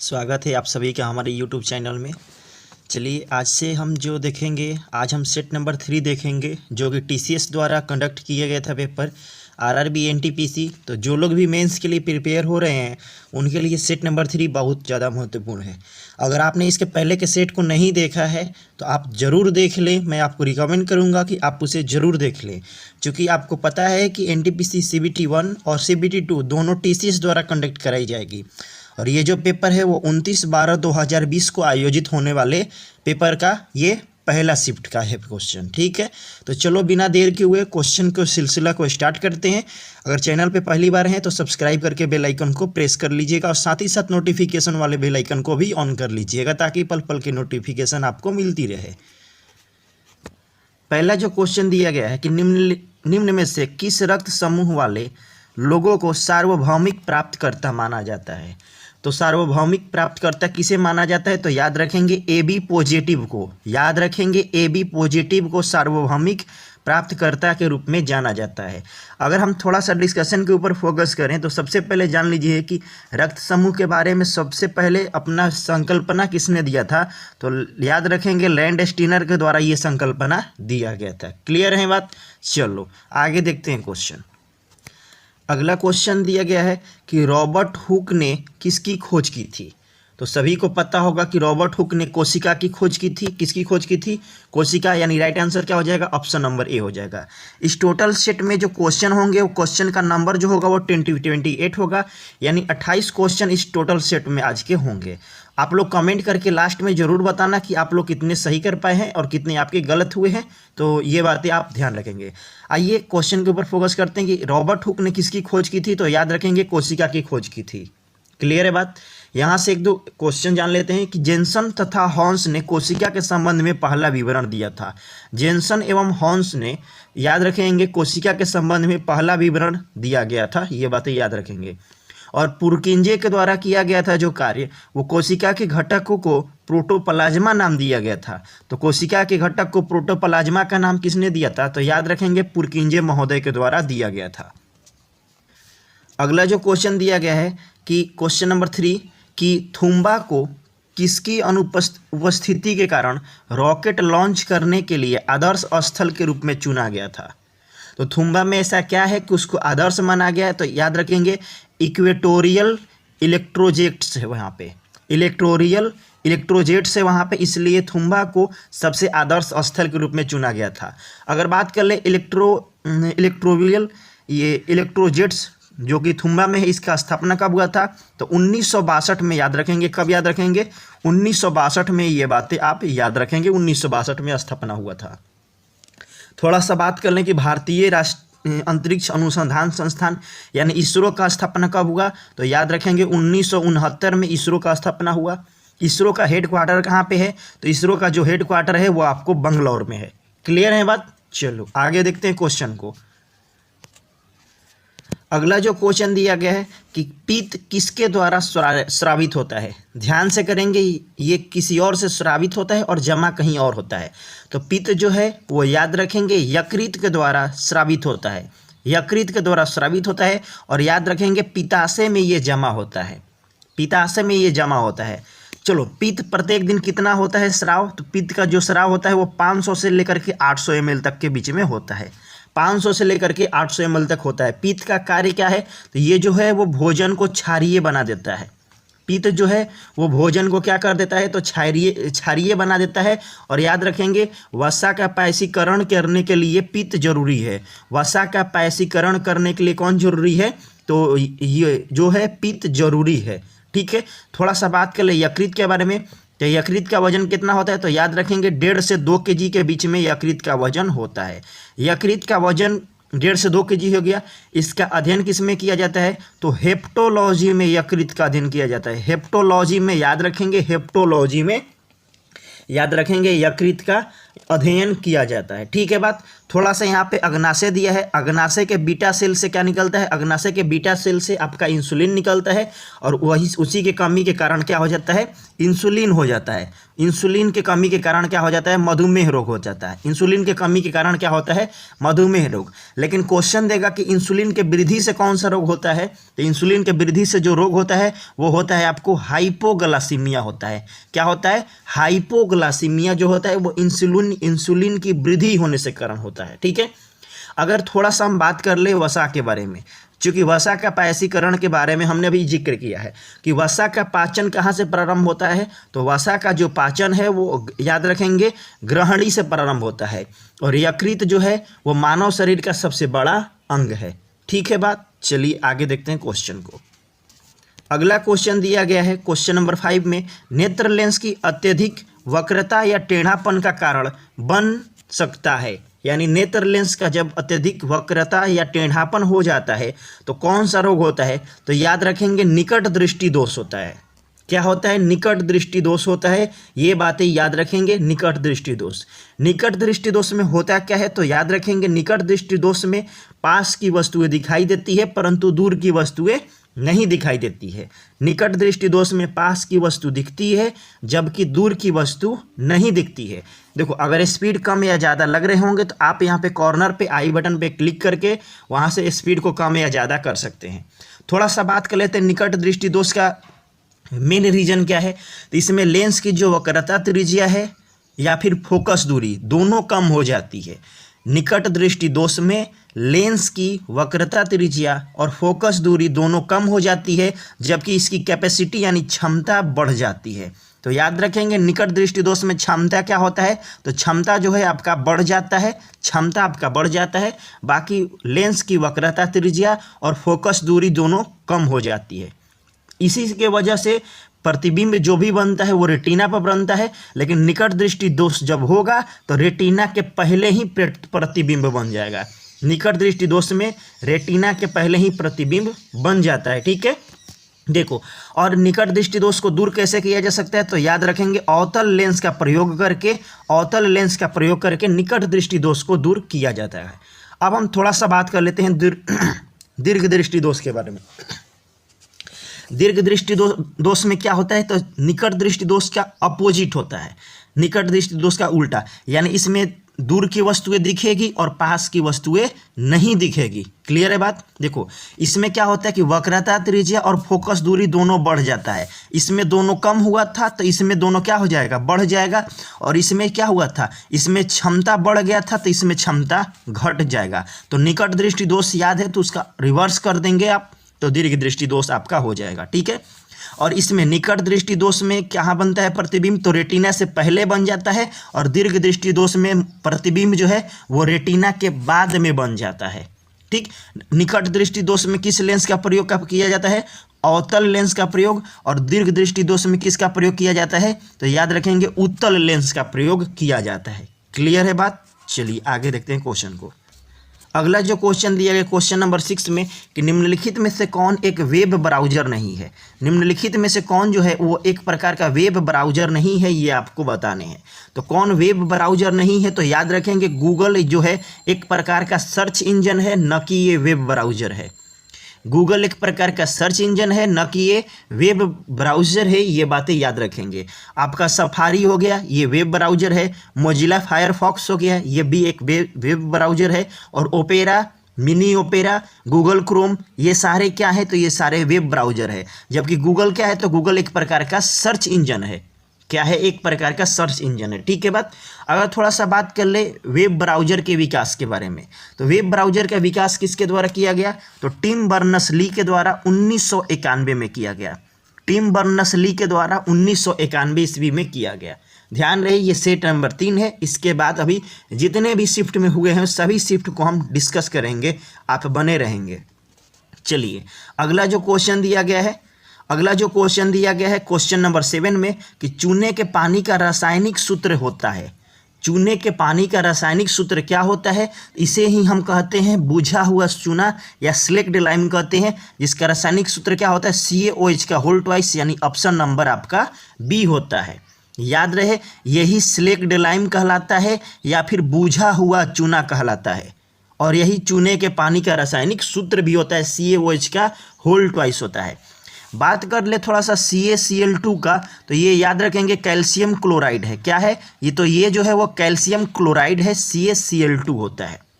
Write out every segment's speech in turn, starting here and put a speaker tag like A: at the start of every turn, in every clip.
A: स्वागत है आप सभी का हमारे YouTube चैनल में। चलिए आज से हम जो देखेंगे, आज हम सेट नंबर 3 देखेंगे जो कि TCS द्वारा कंडक्ट किया गया था पेपर RRB NTPC। तो जो लोग भी मेंस के लिए प्रिपेयर हो रहे हैं उनके लिए सेट नंबर 3 बहुत ज़्यादा महत्वपूर्ण है। अगर आपने इसके पहले के सेट को नहीं देखा है तो आप ज़रूर देख लें। मैं आपको रिकमेंड करूँगा कि आप उसे ज़रूर देख लें, क्योंकि आपको पता है कि NTPC CBT 1 और CBT 2 दोनों TCS द्वारा कंडक्ट कराई जाएगी। और ये जो पेपर है वो 29/12/2020 को आयोजित होने वाले पेपर का ये पहला शिफ्ट का है क्वेश्चन। ठीक है, तो चलो बिना देर के हुए क्वेश्चन को सिलसिला को स्टार्ट करते हैं। अगर चैनल पे पहली बार हैं तो सब्सक्राइब करके बेल आइकन को प्रेस कर लीजिएगा और साथ ही साथ नोटिफिकेशन वाले बेल आइकन को भी ऑन कर लीजिएगा ताकि पल पल की नोटिफिकेशन आपको मिलती रहे। पहला जो क्वेश्चन दिया गया है कि निम्न में से किस रक्त समूह वाले लोगों को सार्वभौमिक प्राप्तकर्ता माना जाता है। तो सार्वभौमिक प्राप्तकर्ता किसे माना जाता है, तो याद रखेंगे AB पॉजिटिव को, याद रखेंगे AB पॉजिटिव को सार्वभौमिक प्राप्तकर्ता के रूप में जाना जाता है। अगर हम थोड़ा सा डिस्कशन के ऊपर फोकस करें तो सबसे पहले जान लीजिए कि रक्त समूह के बारे में सबसे पहले अपना संकल्पना किसने दिया था, तो याद रखेंगे लैंडस्टीनर के द्वारा ये संकल्पना दिया गया था। क्लियर है बात। चलो आगे देखते हैं क्वेश्चन। अगला क्वेश्चन दिया गया है कि रॉबर्ट हुक ने किसकी खोज की थी। तो सभी को पता होगा कि रॉबर्ट हुक ने कोशिका की खोज की थी। किसकी खोज की थी? कोशिका, यानी राइट आंसर क्या हो जाएगा? ऑप्शन नंबर ए हो जाएगा। इस टोटल सेट में जो क्वेश्चन होंगे वो क्वेश्चन का नंबर जो होगा वो 28 होगा, यानी 28 क्वेश्चन इस टोटल सेट में आज के होंगे। आप लोग कमेंट करके लास्ट में ज़रूर बताना कि आप लोग कितने सही कर पाए हैं और कितने आपके गलत हुए हैं, तो ये बातें आप ध्यान रखेंगे। आइए क्वेश्चन के ऊपर फोकस करते हैं कि रॉबर्ट हुक ने किसकी खोज की थी, तो याद रखेंगे कोशिका की खोज की थी। क्लियर है बात। यहाँ से एक दो क्वेश्चन जान लेते हैं कि जेनसन तथा हॉन्स ने कोशिका के संबंध में पहला विवरण दिया था। जेनसन एवं हॉन्स ने, याद रखेंगे, कोशिका के संबंध में पहला विवरण दिया गया था, ये बातें याद रखेंगे। और पुरकिंजे के द्वारा किया गया था जो कार्य, वो कोशिका के घटकों को प्रोटोप्लाज्मा नाम दिया गया था। तो कोशिका के घटक को प्रोटोप्लाज्मा का नाम किसने दिया था, तो याद रखेंगे पुरकिंजे महोदय के द्वारा दिया गया था। अगला जो क्वेश्चन दिया गया है कि क्वेश्चन नंबर 3 कि थुम्बा को किसकी उपस्थिति के कारण रॉकेट लॉन्च करने के लिए आदर्श स्थल के रूप में चुना गया था। तो थुम्बा में ऐसा क्या है कि उसको आदर्श माना गया है, तो याद रखेंगे इक्वेटोरियल इलेक्ट्रोजेट्स है वहाँ पे, इलेक्ट्रोजेट्स है वहाँ पे, इसलिए थुम्बा को सबसे आदर्श स्थल के रूप में चुना गया था। अगर बात कर ले इलेक्ट्रोवियल ये इलेक्ट्रोजेट्स जो कि थुम्बा में है, इसका स्थापना कब हुआ था, तो 1962 में। याद रखेंगे कब, याद रखेंगे 1962 में। ये बातें आप याद रखेंगे, 1962 में स्थापना हुआ था। थोड़ा सा बात कर लें कि भारतीय अंतरिक्ष अनुसंधान संस्थान यानी इसरो का स्थापना कब हुआ, तो याद रखेंगे 1969 में इसरो का स्थापना हुआ। इसरो का हेड क्वार्टर कहाँ पे है, तो इसरो का जो हेड क्वार्टर है वो आपको बंगलौर में है। क्लियर है बात। चलो आगे देखते हैं क्वेश्चन को। अगला जो क्वेश्चन दिया गया है कि पित्त किसके द्वारा स्रावित होता है। ध्यान से करेंगे, ये किसी और से स्रावित होता है और जमा कहीं और होता है। तो पित्त जो है वो याद रखेंगे यकृत के द्वारा स्रावित होता है, यकृत के द्वारा स्रावित होता है। और याद रखेंगे पित्ताशय में ये जमा होता है, पित्ताशय में ये जमा होता है। चलो पित्त प्रत्येक दिन कितना होता है स्राव, तो पित्त का जो स्राव होता है वो 500 से लेकर के 800 ml तक के बीच में होता है। 500 से लेकर के 800 ml तक होता है। पित्त का कार्य क्या है, तो ये जो है वो भोजन को क्षारीय बना देता है। पित्त जो है वो भोजन को क्या कर देता है, तो क्षारीय बना देता है। और याद रखेंगे वसा का पैसीकरण करने के लिए पित्त जरूरी है। वसा का पैसीकरण करने के लिए कौन जरूरी है, तो ये जो है पित्त जरूरी है। ठीक है, थोड़ा सा बात कर ले यकृत के बारे में। तो यकृत का वजन कितना होता है, तो याद रखेंगे 1.5 से 2 kg के बीच में यकृत का वजन होता है। यकृत का वजन 1.5 से 2 kg हो गया। इसका अध्ययन किस में किया जाता है, तो हेप्टोलॉजी में यकृत का अध्ययन किया जाता है। हेप्टोलॉजी में याद रखेंगे, हेप्टोलॉजी में याद रखेंगे यकृत का अध्ययन किया जाता है। ठीक है बात। थोड़ा सा यहाँ पे अग्नाशय दिया है, अग्नाशय के बीटा सेल से क्या निकलता है, अग्नाशय के बीटा सेल से आपका इंसुलिन निकलता है और वही उसी के कमी के कारण क्या हो जाता है, इंसुलिन हो जाता है। इंसुलिन के कमी के कारण क्या हो जाता है, मधुमेह रोग हो जाता है। इंसुलिन के कमी के कारण क्या होता है, मधुमेह रोग। लेकिन क्वेश्चन देगा कि इंसुलिन के वृद्धि से कौन सा रोग होता है, तो इंसुलिन के वृद्धि से जो रोग होता है वो होता है आपको हाइपोग्लासीमिया होता है। क्या होता है, हाइपोग्लासीमिया जो होता है वो इंसुलिन की वृद्धि होने से कारण होता है। ठीक है, अगर थोड़ा सा हम बात कर ले वसा के बारे में, चूँकि वसा का पायसीकरण के बारे में हमने अभी जिक्र किया है कि वसा का पाचन कहाँ से प्रारंभ होता है, तो वसा का जो पाचन है वो याद रखेंगे ग्रहणी से प्रारंभ होता है और यकृत जो है वो मानव शरीर का सबसे बड़ा अंग है। ठीक है बात, चलिए आगे देखते हैं क्वेश्चन को। अगला क्वेश्चन दिया गया है क्वेश्चन नंबर 5 में, नेत्र लेंस की अत्यधिक वक्रता या टेढ़ापन का कारण बन सकता है। यानी नेत्र लेंस का जब अत्यधिक वक्रता या टेढ़ापन हो जाता है तो कौन सा रोग होता है, तो याद रखेंगे निकट दृष्टि दोष होता है। क्या होता है, निकट दृष्टि दोष होता है। ये बातें याद रखेंगे, निकट दृष्टि दोष। निकट दृष्टि दोष में होता क्या है, तो याद रखेंगे निकट दृष्टि दोष में पास की वस्तुएं दिखाई देती है परंतु दूर की वस्तुएं नहीं दिखाई देती है। निकट दृष्टि दोष में पास की वस्तु दिखती है जबकि दूर की वस्तु नहीं दिखती है। देखो, अगर स्पीड कम या ज़्यादा लग रहे होंगे तो आप यहाँ पे कॉर्नर पे आई बटन पे क्लिक करके वहाँ से स्पीड को कम या ज़्यादा कर सकते हैं। थोड़ा सा बात कर लेते हैं निकट दृष्टि दोष का मेन रीजन क्या है। तो इसमें लेंस की जो वक्रता त्रिज्या है या फिर फोकस दूरी दोनों कम हो जाती है। निकट दृष्टि दोष में लेंस की वक्रता त्रिज्या और फोकस दूरी दोनों कम हो जाती है जबकि इसकी कैपेसिटी यानी क्षमता बढ़ जाती है। तो याद रखेंगे निकट दृष्टि दोष में क्षमता क्या होता है, तो क्षमता जो है आपका बढ़ जाता है, क्षमता आपका बढ़ जाता है। बाकी लेंस की वक्रता त्रिज्या और फोकस दूरी दोनों कम हो जाती है। इसी के वजह से प्रतिबिंब जो भी बनता है वो रेटिना पर बनता है, लेकिन निकट दृष्टि दोष जब होगा तो रेटिना के पहले ही प्रतिबिंब बन जाएगा। निकट दृष्टि दोष में रेटिना के पहले ही प्रतिबिंब बन जाता है। ठीक है, देखो, और निकट दृष्टि दोष को दूर कैसे किया जा सकता है, तो याद रखेंगे अवतल लेंस का प्रयोग करके, अवतल लेंस का प्रयोग करके निकट दृष्टि दोष को दूर किया जाता है। अब हम थोड़ा सा बात कर लेते हैं दीर्घ दृष्टि दोष के बारे में। दीर्घ दृष्टि दोष में क्या होता है, तो निकट दृष्टि दोष का अपोजिट होता है, निकट दृष्टि दोष का उल्टा। यानी इसमें दूर की वस्तुएं दिखेगी और पास की वस्तुएं नहीं दिखेगी। क्लियर है बात। देखो, इसमें क्या होता है कि वक्रता त्रिज्या और फोकस दूरी दोनों बढ़ जाता है। इसमें दोनों कम हुआ था तो इसमें दोनों क्या हो जाएगा, बढ़ जाएगा। और इसमें क्या हुआ था, इसमें क्षमता बढ़ गया था तो इसमें क्षमता घट जाएगा। तो निकट दृष्टि दोष याद है तो उसका रिवर्स कर देंगे आप, तो दीर्घ दृष्टि दोष आपका हो जाएगा। ठीक है, और इसमें निकट दृष्टि दोष में क्या बनता है प्रतिबिंब, तो रेटिना से पहले बन जाता है और दीर्घ दृष्टि दोष में प्रतिबिंब जो है वो रेटिना के बाद में बन जाता है। ठीक, निकट दृष्टि दोष में किस लेंस का प्रयोग किया जाता है, अवतल लेंस का प्रयोग, और दीर्घ दृष्टि दोष में किसका प्रयोग किया जाता है, तो याद रखेंगे उत्तल लेंस का प्रयोग किया जाता है। क्लियर है बात। चलिए आगे देखते हैं क्वेश्चन को। अगला जो क्वेश्चन दिया गया क्वेश्चन नंबर 6 में कि निम्नलिखित में से कौन एक वेब ब्राउज़र नहीं है। निम्नलिखित में से कौन जो है वो एक प्रकार का वेब ब्राउज़र नहीं है, ये आपको बताने हैं। तो कौन वेब ब्राउज़र नहीं है, तो याद रखेंगे गूगल जो है एक प्रकार का सर्च इंजन है, न कि ये वेब ब्राउज़र है। गूगल एक प्रकार का सर्च इंजन है, न कि ये वेब ब्राउज़र है। ये बातें याद रखेंगे। आपका सफारी हो गया, ये वेब ब्राउज़र है। मोजिला फायरफॉक्स हो गया, ये भी एक वेब ब्राउज़र है। और opera, mini opera, Google Chrome, ये सारे क्या है, तो ये सारे वेब ब्राउज़र है। जबकि गूगल क्या है, तो गूगल एक प्रकार का सर्च इंजन है। क्या है, एक प्रकार का सर्च इंजन है। ठीक है बात। अगर थोड़ा सा बात कर ले वेब ब्राउज़र के विकास के बारे में, तो वेब ब्राउज़र का विकास किसके द्वारा किया गया, तो टिम बर्नर्स-ली के द्वारा 1991 में किया गया। टिम बर्नर्स-ली के द्वारा 1991 ईस्वी में किया गया। ध्यान रहे ये सेट नंबर 3 है। इसके बाद अभी जितने भी शिफ्ट में हुए हैं सभी शिफ्ट को हम डिस्कस करेंगे, आप बने रहेंगे। चलिए अगला जो क्वेश्चन दिया गया है क्वेश्चन नंबर 7 में कि चूने के पानी का रासायनिक सूत्र होता है। चूने के पानी का रासायनिक सूत्र क्या होता है, इसे ही हम कहते हैं बुझा हुआ चूना या स्लेक्ड लाइम कहते हैं, जिसका रासायनिक सूत्र क्या होता है CaOH का होल ट्वाइस, यानी ऑप्शन नंबर आपका बी होता है। याद रहे, यही स्लेक्ड लाइम कहलाता है या फिर बूझा हुआ चूना कहलाता है। और यही चूने के पानी का रासायनिक सूत्र भी होता है, CaOH का होल ट्वाइस होता है। बात कर ले थोड़ा सा CaCl2 का, तो ये याद रखेंगे कैल्शियम क्लोराइड है। क्या है ये? तो ये जो है वो कैल्शियम क्लोराइड है, CaCl2 होता है।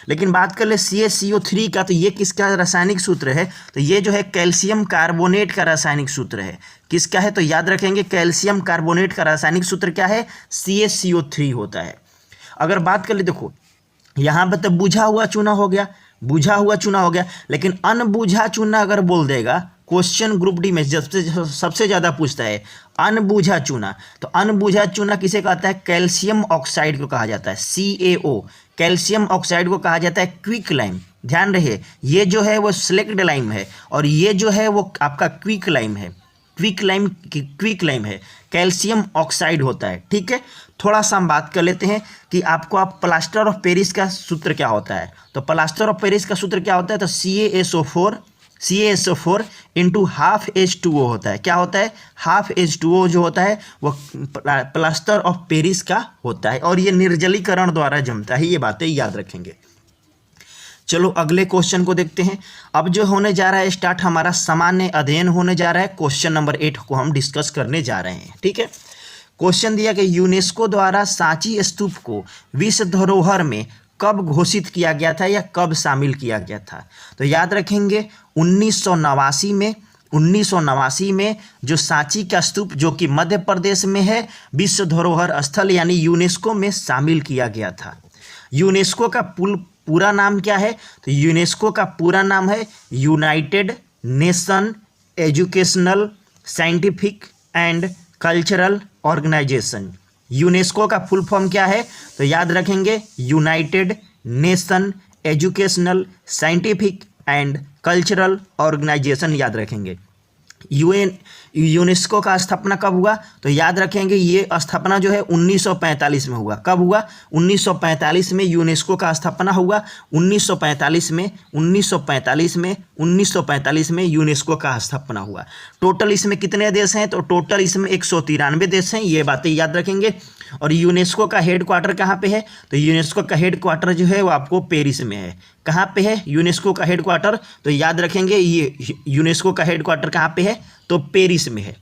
A: लेकिन बात कर ले CaCO3 का, तो ये किसका रासायनिक सूत्र है? तो ये जो है कैल्शियम कार्बोनेट का रासायनिक सूत्र है। किसका है? तो याद रखेंगे कैल्शियम कार्बोनेट का रासायनिक सूत्र क्या है? CaCO3 होता है। अगर बात कर ले, देखो यहाँ पर तो बुझा हुआ चूना हो गया, बुझा हुआ चूना हो गया, लेकिन अनबुझा चूना अगर बोल देगा, क्वेश्चन ग्रुप डी में सबसे ज़्यादा पूछता है अनबुझा चूना, तो अनबुझा चूना किसे कहता है? कैल्शियम ऑक्साइड को कहा जाता है, CaO। कैल्शियम ऑक्साइड को कहा जाता है क्विक लाइम। ध्यान रहे, ये जो है वो स्लेक्ड लाइम है और ये जो है वो आपका क्विक लाइम है। क्विक लाइम है, कैल्शियम ऑक्साइड होता है। ठीक है, थोड़ा सा हम बात कर लेते हैं कि आपको आप प्लास्टर ऑफ पेरिस का सूत्र क्या होता है। तो प्लास्टर ऑफ पेरिस का सूत्र क्या होता है? तो CaSO4 इंटू हाफ H2O होता है। क्या होता है? हाफ H2O जो होता है वो प्लास्टर ऑफ पेरिस का होता है और ये निर्जलीकरण द्वारा जमता है। ये बातें याद रखेंगे। चलो अगले क्वेश्चन को देखते हैं। अब जो होने जा रहा है स्टार्ट, हमारा सामान्य अध्ययन होने जा रहा है। क्वेश्चन नंबर 8 को हम डिस्कस करने जा रहे हैं। ठीक है, क्वेश्चन दिया कि यूनेस्को द्वारा सांची स्तूप को विश्व धरोहर में कब घोषित किया गया था या कब शामिल किया गया था? तो याद रखेंगे 1989 में जो सांची का स्तूप जो कि मध्य प्रदेश में है, विश्व धरोहर स्थल यानी यूनेस्को में शामिल किया गया था। यूनेस्को का पूरा नाम क्या है? तो यूनेस्को का पूरा नाम है United Nation Educational Scientific and Cultural Organization. UNESCO का फुल फॉर्म क्या है? तो याद रखेंगे United Nation Educational Scientific and Cultural Organization याद रखेंगे। यूनेस्को का स्थापना कब हुआ? तो याद रखेंगे ये स्थापना जो है 1945 में हुआ। कब हुआ? 1945 में यूनेस्को का स्थापना हुआ। 1945 में यूनेस्को का स्थापना हुआ। टोटल इसमें कितने देश हैं? तो टोटल इसमें 193 देश हैं। ये बातें याद रखेंगे। और यूनेस्को का हेड क्वार्टर कहाँ पे है? तो यूनेस्को का हेड क्वार्टर जो है वो आपको पेरिस में है। कहाँ पे है यूनेस्को का हेड क्वार्टर? तो याद रखेंगे ये यूनेस्को का हेड क्वार्टर कहाँ पे है? तो पेरिस में है।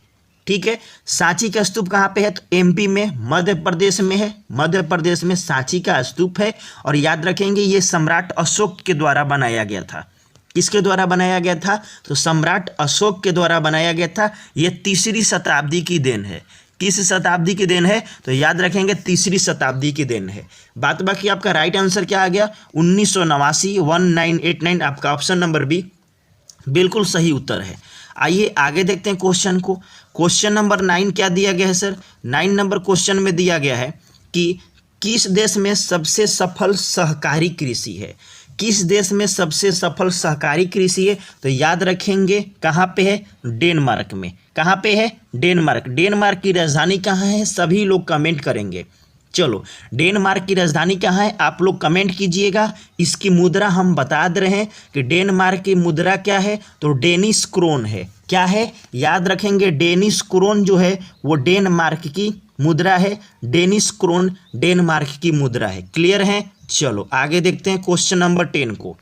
A: ठीक है, सांची का स्तूप कहाँ पे है? तो MP में, मध्य प्रदेश में है। मध्य प्रदेश में सांची का स्तूप है। और याद रखेंगे ये सम्राट अशोक के द्वारा बनाया गया था। किसके द्वारा बनाया गया था? तो सम्राट अशोक के द्वारा बनाया गया था। ये 3री शताब्दी की देन है। किस शताब्दी की देन है? तो याद रखेंगे 3री शताब्दी की देन है। बात बाकी आपका राइट आंसर क्या आ गया? 1989 आपका ऑप्शन नंबर बी बिल्कुल सही उत्तर है। आइए आगे देखते हैं क्वेश्चन को। क्वेश्चन नंबर 9 क्या दिया गया है सर? 9 नंबर क्वेश्चन में दिया गया है कि किस देश में सबसे सफल सहकारी कृषि है? किस देश में सबसे सफल सहकारी कृषि है? तो याद रखेंगे कहाँ पे है? डेनमार्क में। कहाँ पे है? डेनमार्क। डेनमार्क की राजधानी कहाँ है? सभी लोग कमेंट करेंगे। चलो, डेनमार्क की राजधानी कहाँ है? आप लोग कमेंट कीजिएगा। इसकी मुद्रा हम बता दे रहे हैं कि डेनमार्क की मुद्रा क्या है? तो डेनिश क्रोन है। क्या है? याद रखेंगे डेनिश क्रोन जो है वो डेनमार्क की मुद्रा है। डेनिश क्रोन डेनमार्क की मुद्रा है। क्लियर है? चलो आगे देखते हैं क्वेश्चन नंबर 10 को।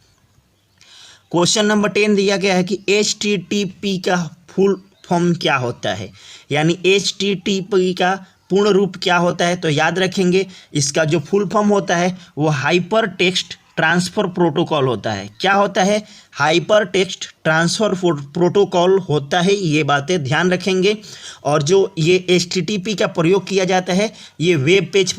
A: क्वेश्चन नंबर 10 दिया गया है कि HTTP का फुल फॉर्म क्या होता है, यानी HTTP का पूर्ण रूप क्या होता है? तो याद रखेंगे इसका जो फुल फॉर्म होता है वो हाइपर टेक्स्ट ट्रांसफ़र प्रोटोकॉल होता है। क्या होता है? हाइपर टेक्स्ट ट्रांसफ़र प्रोटोकॉल होता है। ये बातें ध्यान रखेंगे। और जो ये HTTP का प्रयोग किया जाता है ये वेब पेज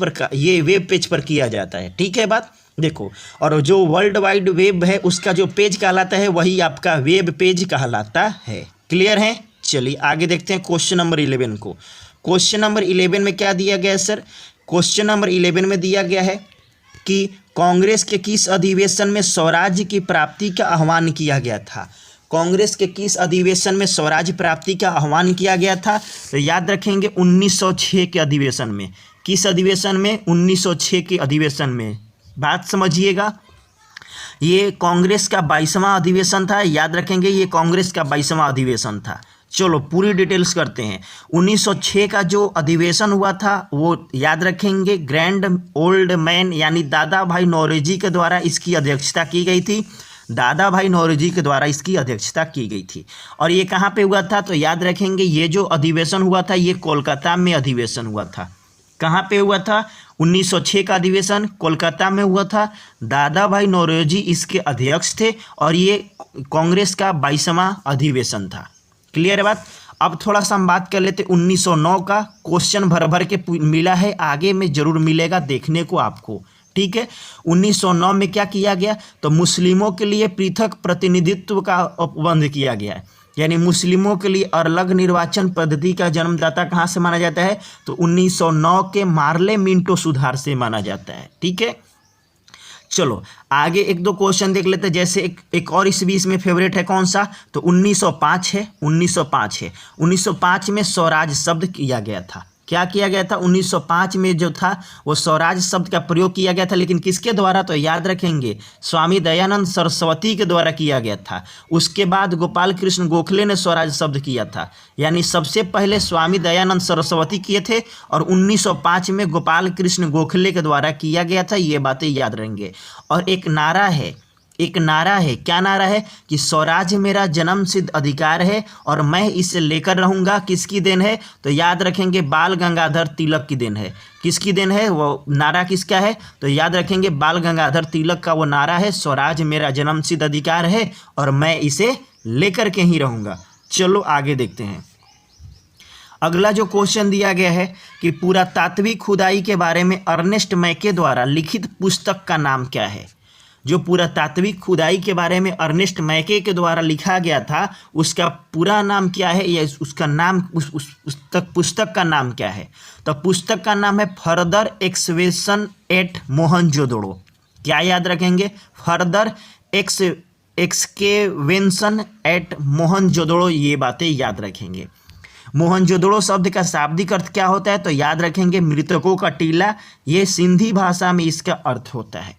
A: पर किया जाता है। ठीक है बात? देखो, और जो वर्ल्ड वाइड वेब है उसका जो पेज कहलाता है वही आपका वेब पेज कहलाता है। क्लियर है? चलिए आगे देखते हैं क्वेश्चन नंबर 11 को। क्वेश्चन नंबर 11 में क्या दिया गया है सर? क्वेश्चन नंबर 11 में दिया गया है कि कांग्रेस के किस अधिवेशन में स्वराज्य की प्राप्ति का आह्वान किया गया था? कांग्रेस के किस अधिवेशन में स्वराज्य प्राप्ति का आह्वान किया गया था? तो याद रखेंगे 1906 के अधिवेशन में। किस अधिवेशन में? 1906 के अधिवेशन में। बात समझिएगा, ये कांग्रेस का 22वां अधिवेशन था। याद रखेंगे ये कांग्रेस का 22वां अधिवेशन था। चलो पूरी डिटेल्स करते हैं। 1906 का जो अधिवेशन हुआ था वो याद रखेंगे ग्रैंड ओल्ड मैन यानी दादा भाई नौरोजी के द्वारा इसकी अध्यक्षता की गई थी। दादा भाई नौरोजी के द्वारा इसकी अध्यक्षता की गई थी। और ये कहाँ पे हुआ था तो याद रखेंगे ये जो अधिवेशन हुआ था ये कोलकाता में अधिवेशन हुआ था। कहाँ पे हुआ था? 1906 का अधिवेशन कोलकाता में हुआ था। दादा भाई नौरोजी इसके अध्यक्ष थे और ये कांग्रेस का 22वां अधिवेशन था। क्लियर है बात? अब थोड़ा सा हम बात कर लेते 1909 का। क्वेश्चन भर भर के मिला है, आगे में जरूर मिलेगा देखने को आपको, ठीक है। 1909 में क्या किया गया तो मुस्लिमों के लिए पृथक प्रतिनिधित्व का उपबंध किया गया है, यानी मुस्लिमों के लिए अलग निर्वाचन पद्धति का जन्मदाता कहाँ से माना जाता है तो 1909 के मार्ले मिंटो सुधार से माना जाता है, ठीक है। चलो आगे एक दो क्वेश्चन देख लेते हैं। जैसे एक और इस बीच में फेवरेट है कौन सा तो 1905 है। 1905 में स्वराज शब्द किया गया था। क्या किया गया था? 1905 में जो था वो स्वराज शब्द का प्रयोग किया गया था, लेकिन किसके द्वारा तो याद रखेंगे स्वामी दयानंद सरस्वती के द्वारा किया गया था। उसके बाद गोपाल कृष्ण गोखले ने स्वराज शब्द किया था, यानी सबसे पहले स्वामी दयानंद सरस्वती किए थे और 1905 में गोपाल कृष्ण गोखले के द्वारा किया गया था। ये बातें याद रहेंगे। और एक नारा है, क्या नारा है कि स्वराज मेरा जन्म सिद्ध अधिकार है और मैं इसे लेकर रहूँगा। किसकी देन है तो याद रखेंगे बाल गंगाधर तिलक की देन है। किसकी देन है? वो नारा किसका है तो याद रखेंगे बाल गंगाधर तिलक का वो नारा है, स्वराज मेरा जन्म सिद्ध अधिकार है और मैं इसे लेकर के ही रहूँगा। चलो आगे देखते हैं। अगला जो क्वेश्चन दिया गया है कि पुरातात्विक खुदाई के बारे में अर्नेस्ट मैके द्वारा लिखित पुस्तक का नाम क्या है। जो पुरातात्विक खुदाई के बारे में अर्नेस्ट मैके के द्वारा लिखा गया था उसका पूरा नाम क्या है या उसका नाम उस पुस्तक का नाम क्या है तो पुस्तक का नाम है फर्दर एक्सवेशन एट मोहनजोदड़ो। क्या याद रखेंगे? Further excavation at Mohenjodaro. ये बातें याद रखेंगे। मोहनजोदड़ो शब्द का शाब्दिक अर्थ क्या होता है तो याद रखेंगे मृतकों का टीला। ये सिंधी भाषा में इसका अर्थ होता है।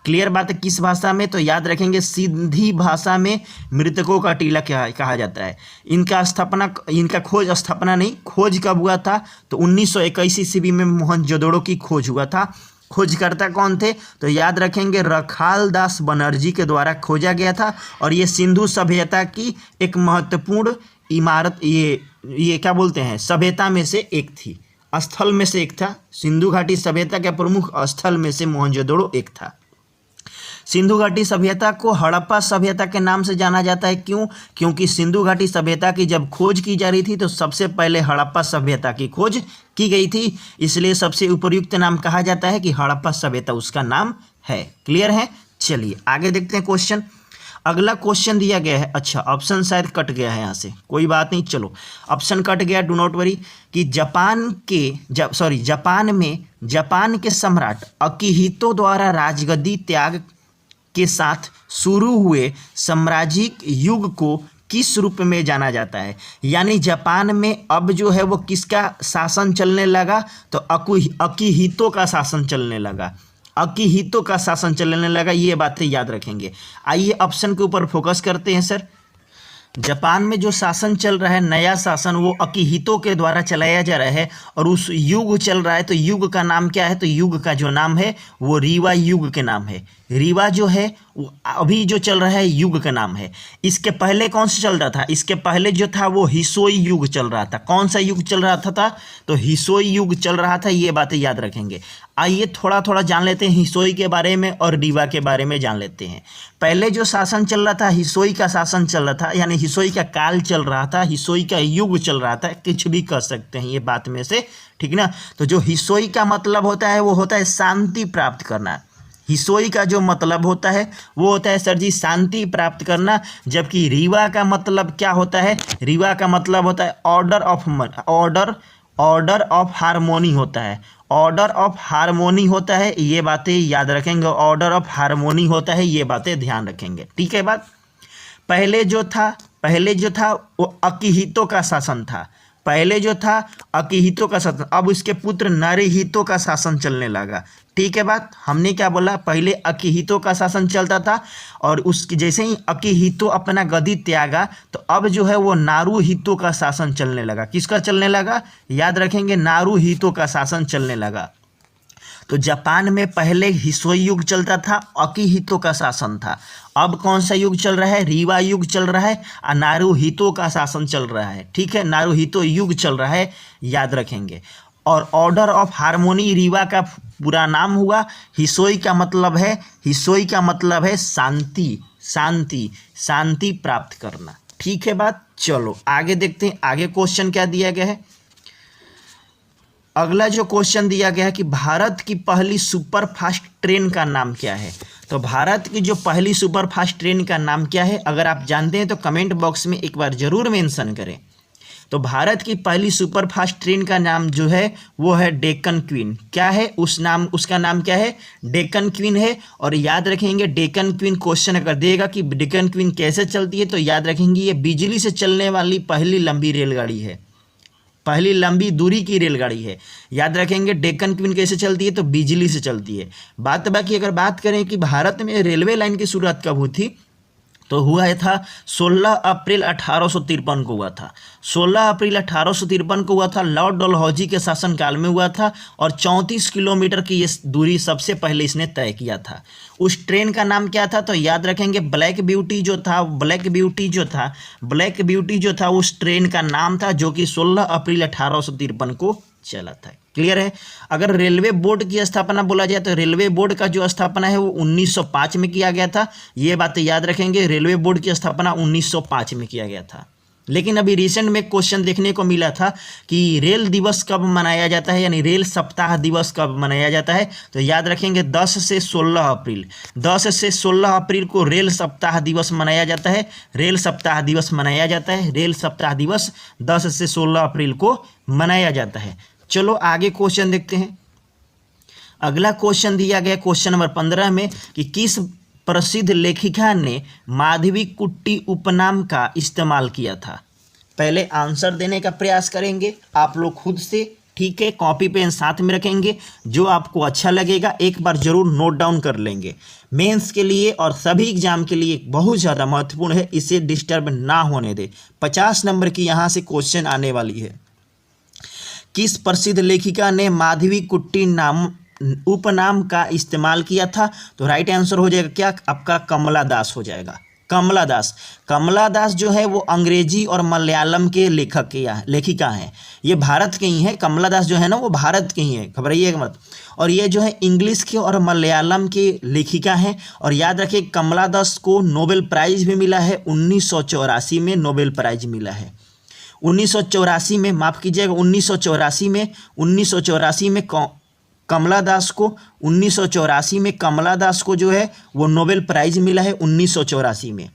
A: क्लियर बात है? किस भाषा में तो याद रखेंगे सिंधी भाषा में मृतकों का टीला क्या कहा जाता है। इनका खोज कब हुआ था तो 1921 ईस्वी में मोहनजोदड़ो की खोज हुआ था। खोजकर्ता कौन थे तो याद रखेंगे रखाल दास बनर्जी के द्वारा खोजा गया था और ये सिंधु सभ्यता की एक महत्वपूर्ण इमारत ये क्या बोलते हैं सभ्यता में से एक थी, स्थल में से एक था। सिंधु घाटी सभ्यता के प्रमुख स्थल में से मोहनजोदड़ो एक था। सिंधु घाटी सभ्यता को हड़प्पा सभ्यता के नाम से जाना जाता है। क्यों? क्योंकि सिंधु घाटी सभ्यता की जब खोज की जा रही थी तो सबसे पहले हड़प्पा सभ्यता की खोज की गई थी, इसलिए सबसे उपयुक्त नाम कहा जाता है कि हड़प्पा सभ्यता उसका नाम है। क्लियर है? चलिए आगे देखते हैं क्वेश्चन। अगला क्वेश्चन दिया गया है, अच्छा ऑप्शन शायद कट गया है यहाँ से, कोई बात नहीं, चलो ऑप्शन कट गया, डू नॉट वरी, कि जापान के सम्राट अकिहितो द्वारा राजगद्दी त्याग के साथ शुरू हुए साम्राज्यिक युग को किस रूप में जाना जाता है। यानी जापान में अब जो है वो किसका शासन चलने लगा तो अकिहितो का शासन चलने लगा। अकिहितो का शासन चलने लगा, ये बातें याद रखेंगे। आइए ऑप्शन के ऊपर फोकस करते हैं सर। जापान में जो शासन चल रहा है नया शासन वो अकिहितो के द्वारा चलाया जा रहा है और उस युग चल रहा है तो युग का नाम क्या है तो युग का जो नाम है वो रीवा युग के नाम है। रीवा जो है वो अभी जो चल रहा है युग का नाम है। इसके पहले कौन सा चल रहा था? इसके पहले जो था वो हिसोई युग चल रहा था। कौन सा युग चल रहा था तो हिसोई युग चल रहा था, ये बातें याद रखेंगे। आइए थोड़ा थोड़ा जान लेते हैं हिसोई के बारे में और रीवा के बारे में जान लेते हैं। पहले जो शासन चल रहा था हिसोई का शासन चल रहा था, यानी हिसोई का काल चल रहा था, हिसोई का युग चल रहा था, कुछ भी कह सकते हैं ये बात में से, ठीक ना। तो जो हिसोई का मतलब होता है वो होता है शांति प्राप्त करना। हिसोई का जो मतलब होता है वो होता है सर जी शांति प्राप्त करना, जबकि रीवा का मतलब क्या होता है? रीवा का मतलब होता है ऑर्डर ऑफ हारमोनी होता है। ऑर्डर ऑफ हारमोनी होता है, ये बातें याद रखेंगे। ऑर्डर ऑफ हारमोनी होता है, ये बातें ध्यान रखेंगे, ठीक है बात। पहले जो था वो अकिहितो का शासन था। पहले जो था अकिहितो का शासन, अब इसके पुत्र नरहितो का शासन चलने लगा। ठीक है बात, हमने क्या बोला, पहले अकिहितो का शासन चलता था और उसके जैसे ही अकिहितो अपना गद्दी त्यागा तो अब जो है वो नारुहितो का शासन चलने लगा। किसका चलने लगा, याद रखेंगे, नारुहितो का शासन चलने लगा। तो जापान में पहले हिसोई युग चलता था, अकिहितो का शासन था। अब कौन सा युग चल रहा है, रीवा युग चल रहा है और नारुहितो का शासन चल रहा है। ठीक है, नारुहितो युग चल रहा है, याद रखेंगे। और ऑर्डर ऑफ हार्मोनी रीवा का पूरा नाम हुआ। हिसोई का मतलब है, हिसोई का मतलब है शांति, शांति, शांति प्राप्त करना। ठीक है बात, चलो आगे देखते हैं आगे क्वेश्चन क्या दिया गया है। अगला जो क्वेश्चन दिया गया है कि भारत की पहली सुपर फास्ट ट्रेन का नाम क्या है। तो भारत की जो पहली सुपर फास्ट ट्रेन का नाम क्या है, अगर आप जानते हैं तो कमेंट बॉक्स में एक बार जरूर मेंशन करें। तो भारत की पहली सुपर फास्ट ट्रेन का नाम जो है वो है डेक्कन क्वीन। क्या है उसका नाम क्या है, डेक्कन क्वीन है। और याद रखेंगे डेक्कन क्वीन क्वेश्चन अगर देगा कि डेक्कन क्वीन कैसे चलती है तो याद रखेंगे ये बिजली से चलने वाली पहली लंबी रेलगाड़ी है, पहली लंबी दूरी की रेलगाड़ी है। याद रखेंगे डेक्कन क्वीन कैसे चलती है तो बिजली से चलती है। बाकी अगर बात करें कि भारत में रेलवे लाइन की शुरुआत कब हुई थी तो हुआ था 16 अप्रैल 1853 को हुआ था। 16 अप्रैल 1853 को हुआ था, लॉर्ड डलहौजी के शासनकाल में हुआ था और 34 किलोमीटर की ये दूरी सबसे पहले इसने तय किया था। उस ट्रेन का नाम क्या था तो याद रखेंगे ब्लैक ब्यूटी जो था, ब्लैक ब्यूटी जो था उस ट्रेन का नाम था, जो कि 16 अप्रैल 1853 को चला था। क्लियर है। अगर रेलवे बोर्ड की स्थापना बोला जाए तो रेलवे बोर्ड का जो स्थापना है वो 1905 में किया गया था। ये बातें याद रखेंगे, रेलवे बोर्ड की स्थापना 1905 में किया गया था। लेकिन अभी रिसेंट में क्वेश्चन देखने को मिला था कि रेल दिवस कब मनाया जाता है, यानी रेल सप्ताह दिवस कब मनाया जाता है। तो याद रखेंगे 10 से 16 अप्रैल, 10 से 16 अप्रैल को रेल सप्ताह दिवस मनाया जाता है। रेल सप्ताह दिवस मनाया जाता है, रेल सप्ताह दिवस 10 से 16 अप्रैल को मनाया जाता है। चलो आगे क्वेश्चन देखते हैं। अगला क्वेश्चन दिया गया क्वेश्चन नंबर 15 में कि किस प्रसिद्ध लेखिका ने माधवीकुट्टी उपनाम का इस्तेमाल किया था। पहले आंसर देने का प्रयास करेंगे आप लोग खुद से। ठीक है, कॉपी पेन साथ में रखेंगे, जो आपको अच्छा लगेगा एक बार जरूर नोट डाउन कर लेंगे। मेंस के लिए और सभी एग्जाम के लिए बहुत ज़्यादा महत्वपूर्ण है, इसे डिस्टर्ब ना होने दे। 50 नंबर की यहाँ से क्वेश्चन आने वाली है। किस प्रसिद्ध लेखिका ने माधवीकुट्टी नाम उपनाम का इस्तेमाल किया था। तो राइट आंसर हो जाएगा क्या, आपका कमला दास हो जाएगा। कमला दास, कमला दास जो है वो अंग्रेजी और मलयालम के लेखिका हैं। ये भारत के ही हैं, कमला दास जो है ना वो भारत के ही हैं, घबराइएगा मत। और ये जो है इंग्लिश के और मलयालम के लेखिका हैं। और याद रखिए कमला दास को नोबेल प्राइज़ भी मिला है, 1984 में नोबेल प्राइज़ मिला है। 1984 में, माफ़ कीजिएगा 1984 में कमला दास को 1984 में कमला दास को जो है वो नोबेल प्राइज़ मिला है 1984 में।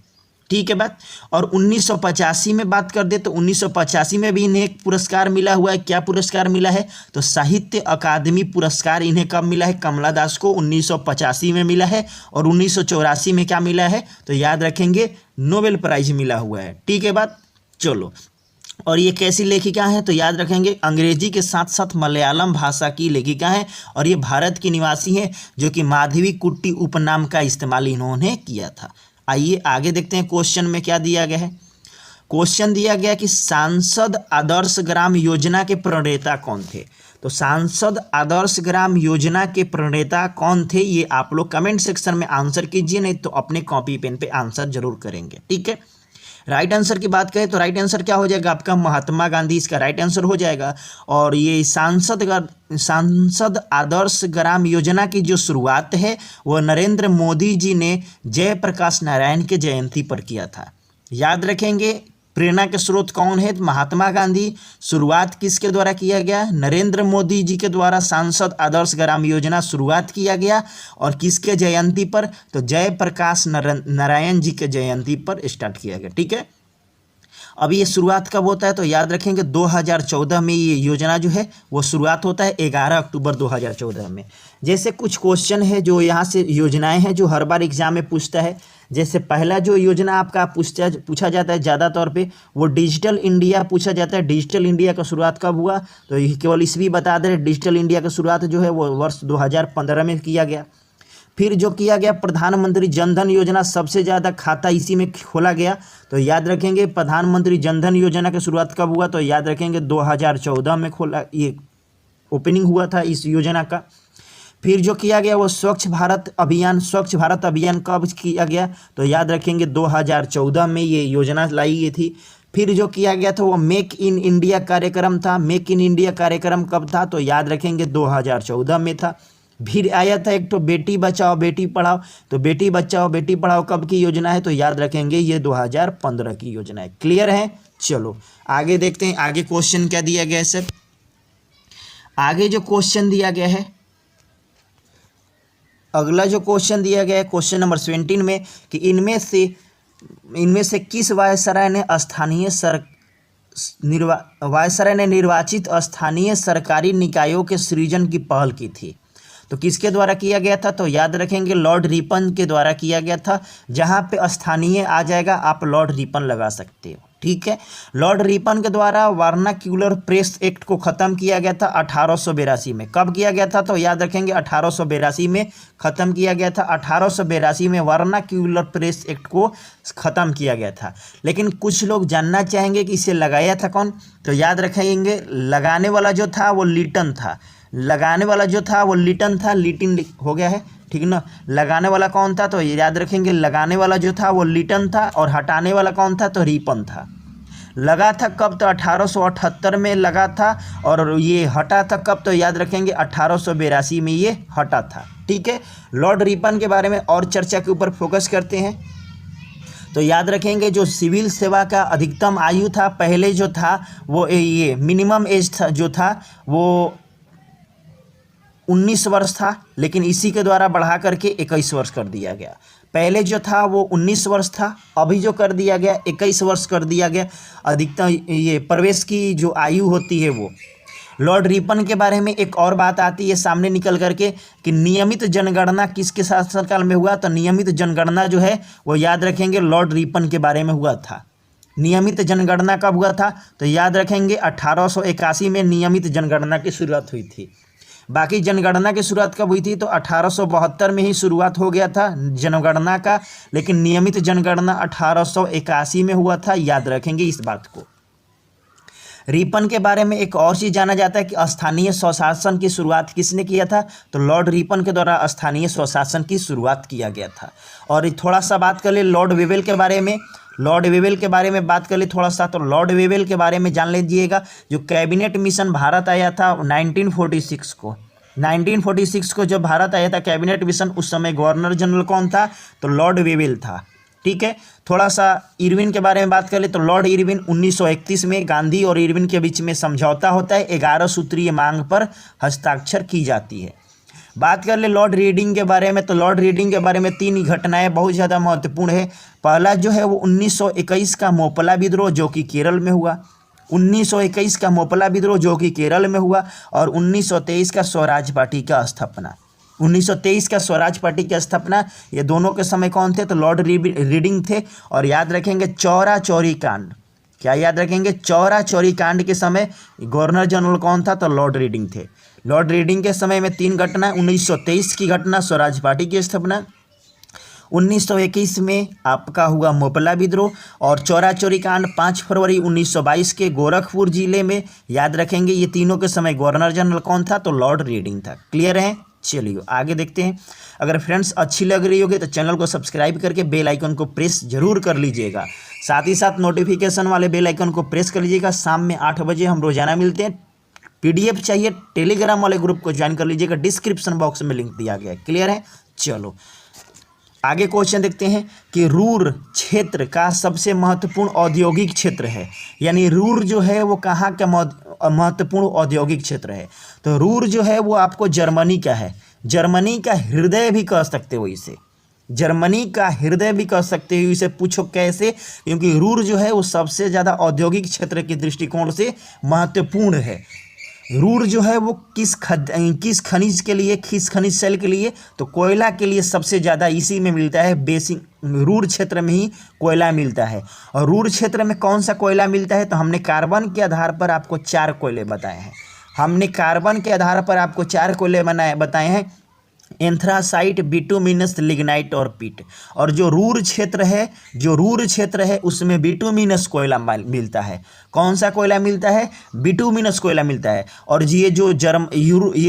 A: ठीक है बात। और 1985 में बात कर दे तो 1985 में भी इन्हें एक पुरस्कार मिला हुआ है। क्या पुरस्कार मिला है तो साहित्य अकादमी पुरस्कार इन्हें कब मिला है, कमला दास को 1985 में मिला है। और 1984 में क्या मिला है तो याद रखेंगे नोबेल प्राइज़ मिला हुआ है। ठीक है बात, चलो। और ये कैसी लेखिका हैं तो याद रखेंगे अंग्रेजी के साथ साथ मलयालम भाषा की लेखिका हैं और ये भारत की निवासी हैं, जो कि माधवीकुट्टी उपनाम का इस्तेमाल इन्होंने किया था। आइए आगे देखते हैं क्वेश्चन में क्या दिया गया है। क्वेश्चन दिया गया कि सांसद आदर्श ग्राम योजना के प्रणेता कौन थे। तो सांसद आदर्श ग्राम योजना के प्रणेता कौन थे, ये आप लोग कमेंट सेक्शन में आंसर कीजिए, नहीं तो अपने कॉपी पेन पे आंसर जरूर करेंगे। ठीक है, राइट आंसर की बात करें तो राइट आंसर क्या हो जाएगा आपका, महात्मा गांधी इसका राइट आंसर हो जाएगा। और ये सांसद आदर्श ग्राम योजना की जो शुरुआत है वो नरेंद्र मोदी जी ने जयप्रकाश नारायण के जयंती पर किया था। याद रखेंगे प्रेरणा के स्रोत कौन है, महात्मा गांधी। शुरुआत किसके द्वारा किया गया, नरेंद्र मोदी जी के द्वारा सांसद आदर्श ग्राम योजना शुरुआत किया गया। और किसके जयंती पर, तो जयप्रकाश नारायण जी के जयंती पर स्टार्ट किया गया। ठीक है, अब ये शुरुआत कब होता है तो याद रखेंगे 2014 में ये योजना जो है वो शुरुआत होता है 11 अक्टूबर 2014 में। जैसे कुछ क्वेश्चन है जो यहाँ से योजनाएं हैं जो हर बार एग्जाम में पूछता है, जैसे पहला जो योजना आपका पूछा जाता है ज़्यादा तौर पे वो डिजिटल इंडिया पूछा जाता है। डिजिटल इंडिया का शुरुआत कब हुआ, तो ये केवल ईस्वी बता दे रहे। डिजिटल इंडिया का शुरुआत जो है वो वर्ष 2015 में किया गया। फिर जो किया गया प्रधानमंत्री जनधन योजना, सबसे ज़्यादा खाता इसी में खोला गया, तो याद रखेंगे प्रधानमंत्री जनधन योजना की शुरुआत कब हुआ, तो याद रखेंगे 2014 में खोला, ये ओपनिंग हुआ था इस योजना का। फिर जो किया गया वो स्वच्छ भारत अभियान कब किया गया, तो याद रखेंगे 2014 में ये योजना लाई गई थी। फिर जो किया गया था वो मेक इन इंडिया कार्यक्रम था। मेक इन इंडिया कार्यक्रम कब था, तो याद रखेंगे 2014 में था। फिर आया था एक तो बेटी बचाओ बेटी पढ़ाओ, तो बेटी बचाओ बेटी पढ़ाओ कब की योजना है, तो याद रखेंगे ये 2015 की योजना है। क्लियर है। चलो आगे देखते हैं, आगे क्वेश्चन क्या दिया गया है सर। आगे जो क्वेश्चन दिया गया है, अगला जो क्वेश्चन दिया गया है क्वेश्चन नंबर 17 में कि इनमें से किस वायसराय ने निर्वाचित स्थानीय सरकारी निकायों के सृजन की पहल की थी, तो किसके द्वारा किया गया था, तो याद रखेंगे लॉर्ड रिपन के द्वारा किया गया था। जहाँ पे स्थानीय आ जाएगा आप लॉर्ड रिपन लगा सकते हो, ठीक है। लॉर्ड रिपन के द्वारा वर्नाक्यूलर प्रेस एक्ट को ख़त्म किया गया था 1882 में। कब किया गया था, तो याद रखेंगे 1882 में ख़त्म किया गया था। 1882 में वर्नाक्यूलर प्रेस एक्ट को ख़त्म किया गया था। लेकिन कुछ लोग जानना चाहेंगे कि इसे लगाया था कौन, तो याद रखेंगे लगाने वाला जो था वो लिटन था। लगाने वाला जो था वो लिटन था, लिटिन हो गया है, ठीक ना। लगाने वाला कौन था, तो याद रखेंगे लगाने वाला जो था वो लिटन था, और हटाने वाला कौन था, तो रिपन था। लगा था कब, तो 1878 में लगा था, और ये हटा था कब, तो याद रखेंगे 1882 में ये हटा था, ठीक है। लॉर्ड रिपन के बारे में और चर्चा के ऊपर फोकस करते हैं, तो याद रखेंगे जो सिविल सेवा का अधिकतम आयु था पहले जो था वो ये मिनिमम एज था जो था वो 19 वर्ष था, लेकिन इसी के द्वारा बढ़ा करके 21 वर्ष कर दिया गया। पहले जो था वो 19 वर्ष था, अभी जो कर दिया गया 21 वर्ष कर दिया गया। अधिकतम ये प्रवेश की जो आयु होती है वो। लॉर्ड रिपन के बारे में एक और बात आती है सामने निकल करके कि नियमित जनगणना किसके शासनकाल में हुआ, तो नियमित जनगणना जो है वो याद रखेंगे लॉर्ड रिपन के बारे में हुआ था। नियमित जनगणना कब हुआ था, तो याद रखेंगे 1881 में नियमित जनगणना की शुरुआत हुई थी। बाकी जनगणना की शुरुआत कब हुई थी, तो 1872 में ही शुरुआत हो गया था जनगणना का, लेकिन नियमित जनगणना 1881 में हुआ था। याद रखेंगे इस बात को। रिपन के बारे में एक और चीज़ जाना जाता है कि स्थानीय स्वशासन की शुरुआत किसने किया था, तो लॉर्ड रिपन के द्वारा स्थानीय स्वशासन की शुरुआत किया गया था। और थोड़ा सा बात कर ले लॉर्ड वेवेल के बारे में। लॉर्ड वेवेल के बारे में बात कर ले थोड़ा सा, तो लॉर्ड वेवेल के बारे में जान लीजिएगा। जो कैबिनेट मिशन भारत आया था 1946 को, 1946 को जब भारत आया था कैबिनेट मिशन, उस समय गवर्नर जनरल कौन था, तो लॉर्ड वेवेल था, ठीक है। थोड़ा सा इरविन के बारे में बात कर ले, तो लॉर्ड इरविन 1931 में गांधी और इरविन के बीच में समझौता होता है, 11 सूत्रीय मांग पर हस्ताक्षर की जाती है। बात कर ले लॉर्ड रीडिंग के बारे में, तो लॉर्ड रीडिंग के बारे में 3 घटनाएं बहुत ज़्यादा महत्वपूर्ण है। पहला जो है वो 1921 का मोपला विद्रोह जो कि केरल में हुआ, 1921 का मोपला विद्रोह जो कि केरल में हुआ, और 1923 का स्वराज पार्टी का स्थापना। 1923 का स्वराज पार्टी की स्थापना, ये दोनों के समय कौन थे, तो लॉर्ड रीडिंग थे। और याद रखेंगे चौरा चौरी कांड, क्या याद रखेंगे, चौरा चौरी कांड के समय गवर्नर जनरल कौन था, तो लॉर्ड रीडिंग थे। लॉर्ड रीडिंग के समय में 3 घटना, 1923 की घटना स्वराज पार्टी की स्थापना, 1921 में आपका हुआ मोपला विद्रोह, और चौरा चौरी कांड 5 फरवरी 1922 के गोरखपुर जिले में। याद रखेंगे ये तीनों के समय गवर्नर जनरल कौन था, तो लॉर्ड रीडिंग था। क्लियर है। चलिए आगे देखते हैं। अगर फ्रेंड्स अच्छी लग रही होगी तो चैनल को सब्सक्राइब करके बेल आइकन को प्रेस जरूर कर लीजिएगा। साथ ही साथ नोटिफिकेशन वाले बेल आइकन को प्रेस कर लीजिएगा। शाम में 8 बजे हम रोजाना मिलते हैं। PDF चाहिए टेलीग्राम वाले ग्रुप को ज्वाइन कर लीजिएगा, डिस्क्रिप्शन बॉक्स में लिंक दिया गया है। क्लियर है। चलो आगे क्वेश्चन देखते हैं कि रूर क्षेत्र का सबसे महत्वपूर्ण औद्योगिक क्षेत्र है, यानी रूर जो है वो कहाँ का महत्वपूर्ण औद्योगिक क्षेत्र है, तो रूर जो है वो आपको जर्मनी का है। जर्मनी का हृदय भी कह सकते हो इसे, जर्मनी का हृदय भी कह सकते हो इसे। पूछो कैसे, क्योंकि रूर जो है वो सबसे ज़्यादा औद्योगिक क्षेत्र के दृष्टिकोण से महत्वपूर्ण है। रूर जो है वो किस खनिज के लिए, किस खनिज सेल के लिए, तो कोयला के लिए सबसे ज़्यादा इसी में मिलता है, बेसिक रूर क्षेत्र में ही कोयला मिलता है। और रूर क्षेत्र में कौन सा कोयला मिलता है, तो हमने कार्बन के आधार पर आपको 4 कोयले बताए हैं। हमने कार्बन के आधार पर आपको 4 कोयले बताए हैं, एंथ्रासाइट, बिटुमिनस, लिग्नाइट और पीट। और जो रूर क्षेत्र है उसमें बिटुमिनस कोयला मिलता है। कौन सा कोयला मिलता है, बिटुमिनस कोयला मिलता है। और ये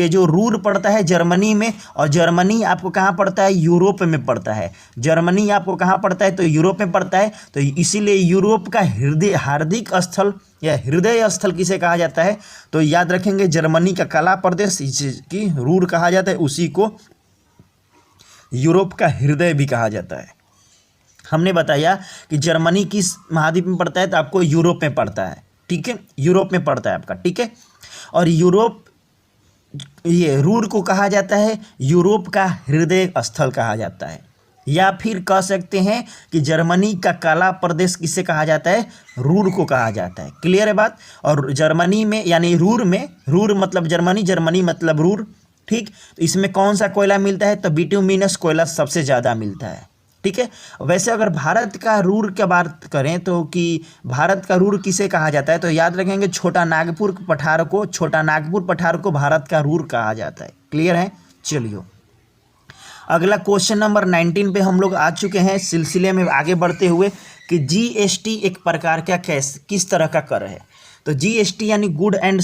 A: जो रूर पड़ता है जर्मनी में, और जर्मनी आपको कहाँ पड़ता है, यूरोप में पड़ता है। जर्मनी आपको कहाँ पड़ता है, तो यूरोप में पड़ता है। तो इसीलिए यूरोप का हार्दिक स्थल या हृदय स्थल किसे कहा जाता है, तो याद रखेंगे जर्मनी का कला प्रदेश की रूर कहा जाता है, उसी को यूरोप का हृदय भी कहा जाता है। हमने बताया कि जर्मनी किस महाद्वीप में पड़ता है, तो आपको यूरोप में पड़ता है, ठीक है, यूरोप में पड़ता है आपका, ठीक है। और यूरोप, ये रूर को कहा जाता है यूरोप का हृदय स्थल कहा जाता है, या फिर कह सकते हैं कि जर्मनी का काला प्रदेश किसे कहा जाता है, रूर को कहा जाता है। क्लियर है बात। और जर्मनी में यानी रूर में, रूर मतलब जर्मनी, जर्मनी मतलब रूर, ठीक। तो इसमें कौन सा कोयला मिलता है, तो बिटुमिनस कोयला सबसे ज़्यादा मिलता है, ठीक है। वैसे अगर भारत का रूर की बात करें तो कि भारत का रूर किसे कहा जाता है, तो याद रखेंगे छोटा नागपुर पठार को भारत का रूर कहा जाता है। क्लियर है। चलिए अगला क्वेश्चन नंबर 19 पे हम लोग आ चुके हैं, सिलसिले में आगे बढ़ते हुए कि जीएसटी एक प्रकार का किस तरह का कर है। तो जीएसटी यानी गुड्स एंड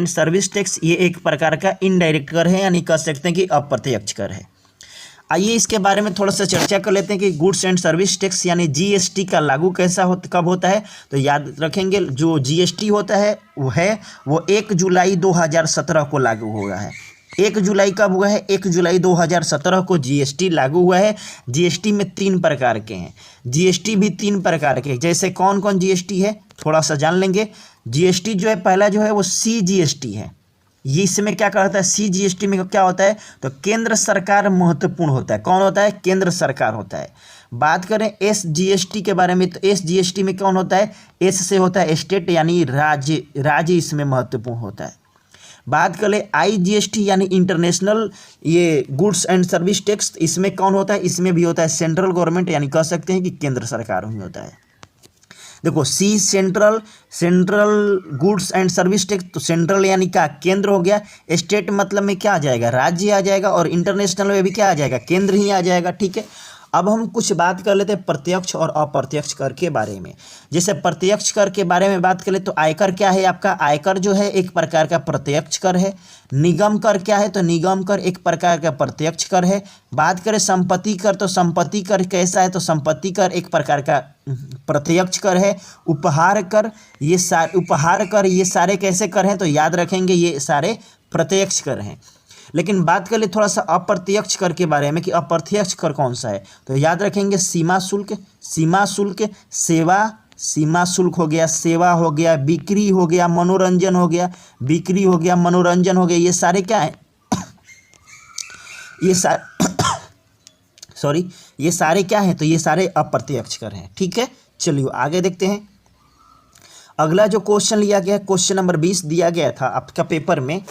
A: सर्विस टैक्स, ये एक प्रकार का इनडायरेक्ट कर है, यानी कह सकते हैं कि अप्रत्यक्ष कर है। आइए इसके बारे में थोड़ा सा चर्चा कर लेते हैं कि गुड्स एंड सर्विस टैक्स यानी जीएसटी का लागू कब होता है। तो याद रखेंगे जो जीएसटी होता है वो 1 जुलाई 2017 को लागू हुआ है। 1 जुलाई कब हुआ है, 1 जुलाई 2017 को जीएसटी लागू हुआ है। जीएसटी में 3 प्रकार के हैं, जीएसटी भी 3 प्रकार के, जैसे कौन कौन जीएसटी है थोड़ा सा जान लेंगे। जीएसटी जो है पहला जो है वो सीजीएसटी है। ये इसमें क्या करता है, सीजीएसटी में क्या होता है, तो केंद्र सरकार महत्वपूर्ण होता है। कौन होता है, केंद्र सरकार होता है। बात करें एसजीएसटी के बारे में, तो एसजीएसटी में कौन होता है, एस से होता है स्टेट यानी राज्य इसमें महत्वपूर्ण होता है। बात करें आईजीएसटी यानी इंटरनेशनल ये गुड्स एंड सर्विस टैक्स, इसमें कौन होता है, इसमें भी होता है सेंट्रल गवर्नमेंट, यानी कह सकते हैं कि केंद्र सरकार ही होता है। देखो central goods and service tax, तो सेंट्रल यानी क्या, केंद्र हो गया। स्टेट मतलब में क्या आ जाएगा, राज्य आ जाएगा। और इंटरनेशनल में भी क्या आ जाएगा, केंद्र ही आ जाएगा, ठीक है। अब हम कुछ बात कर लेते हैं प्रत्यक्ष और अप्रत्यक्ष कर के बारे में। जैसे प्रत्यक्ष कर के बारे में बात करें तो आयकर क्या है आपका, आयकर जो है एक प्रकार का प्रत्यक्ष कर है। निगम कर क्या है, तो निगम कर एक प्रकार का प्रत्यक्ष कर है। बात करें संपत्ति कर, तो संपत्ति कर कैसा है, तो संपत्ति कर एक प्रकार का प्रत्यक्ष कर है। उपहार कर ये सारे कैसे कर हैं, तो याद रखेंगे ये सारे प्रत्यक्ष कर हैं। लेकिन बात कर ले थोड़ा सा अप्रत्यक्ष कर के बारे में कि अप्रत्यक्ष कर कौन सा है, तो याद रखेंगे सीमा शुल्क, सीमा शुल्क हो गया, सेवा हो गया, बिक्री हो गया, मनोरंजन हो गया, ये सारे क्या हैं ये सारे क्या हैं, तो ये सारे अप्रत्यक्ष कर हैं, ठीक है। चलिए आगे देखते हैं। अगला जो क्वेश्चन लिया गया है, क्वेश्चन नंबर 20 दिया गया था आपका पेपर में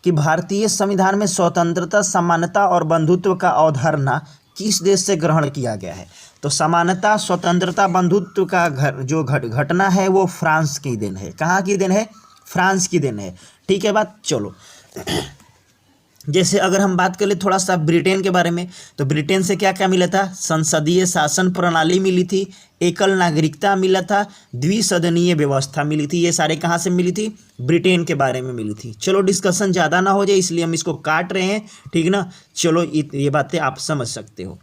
A: कि भारतीय संविधान में स्वतंत्रता, समानता और बंधुत्व का अवधारणा किस देश से ग्रहण किया गया है। तो समानता, स्वतंत्रता, बंधुत्व का जो घटना है वो फ्रांस की देन है। कहाँ की देन है, फ्रांस की देन है, ठीक है बात। चलो जैसे अगर हम बात कर ले थोड़ा सा ब्रिटेन के बारे में, तो ब्रिटेन से क्या क्या मिला था, संसदीय शासन प्रणाली मिली थी, एकल नागरिकता मिला था, द्विसदनीय व्यवस्था मिली थी। ये सारे कहाँ से मिली थी, ब्रिटेन के बारे में मिली थी। चलो डिस्कशन ज़्यादा ना हो जाए इसलिए हम इसको काट रहे हैं, ठीक ना। चलो ये बातें आप समझ सकते हो।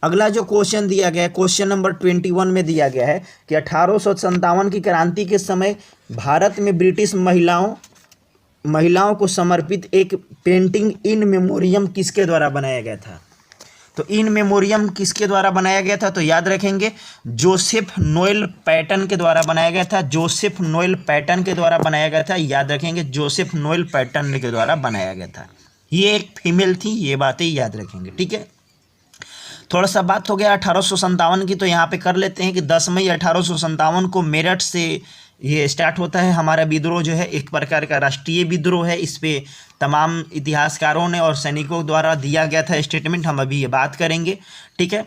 A: अगला जो क्वेश्चन दिया गया है, क्वेश्चन नंबर 21 में दिया गया है कि 1857 की क्रांति के समय भारत में ब्रिटिश महिलाओं को समर्पित एक पेंटिंग इन मेमोरियम किसके द्वारा बनाया गया था। तो इन मेमोरियम किसके द्वारा बनाया गया था, तो याद रखेंगे जोसेफ नोएल पैटन के द्वारा बनाया गया था। याद रखेंगे जोसेफ नोएल पैटन के द्वारा बनाया गया था। ये एक फीमेल थी, ये बातें याद रखेंगे, ठीक है। थोड़ा सा बात हो गया 1857 की, तो यहाँ पे कर लेते हैं कि 10 मई 1857 को मेरठ से ये स्टार्ट होता है हमारा विद्रोह जो है, एक प्रकार का राष्ट्रीय विद्रोह है। इस पे तमाम इतिहासकारों ने और सैनिकों द्वारा दिया गया था स्टेटमेंट, हम अभी ये बात करेंगे, ठीक है।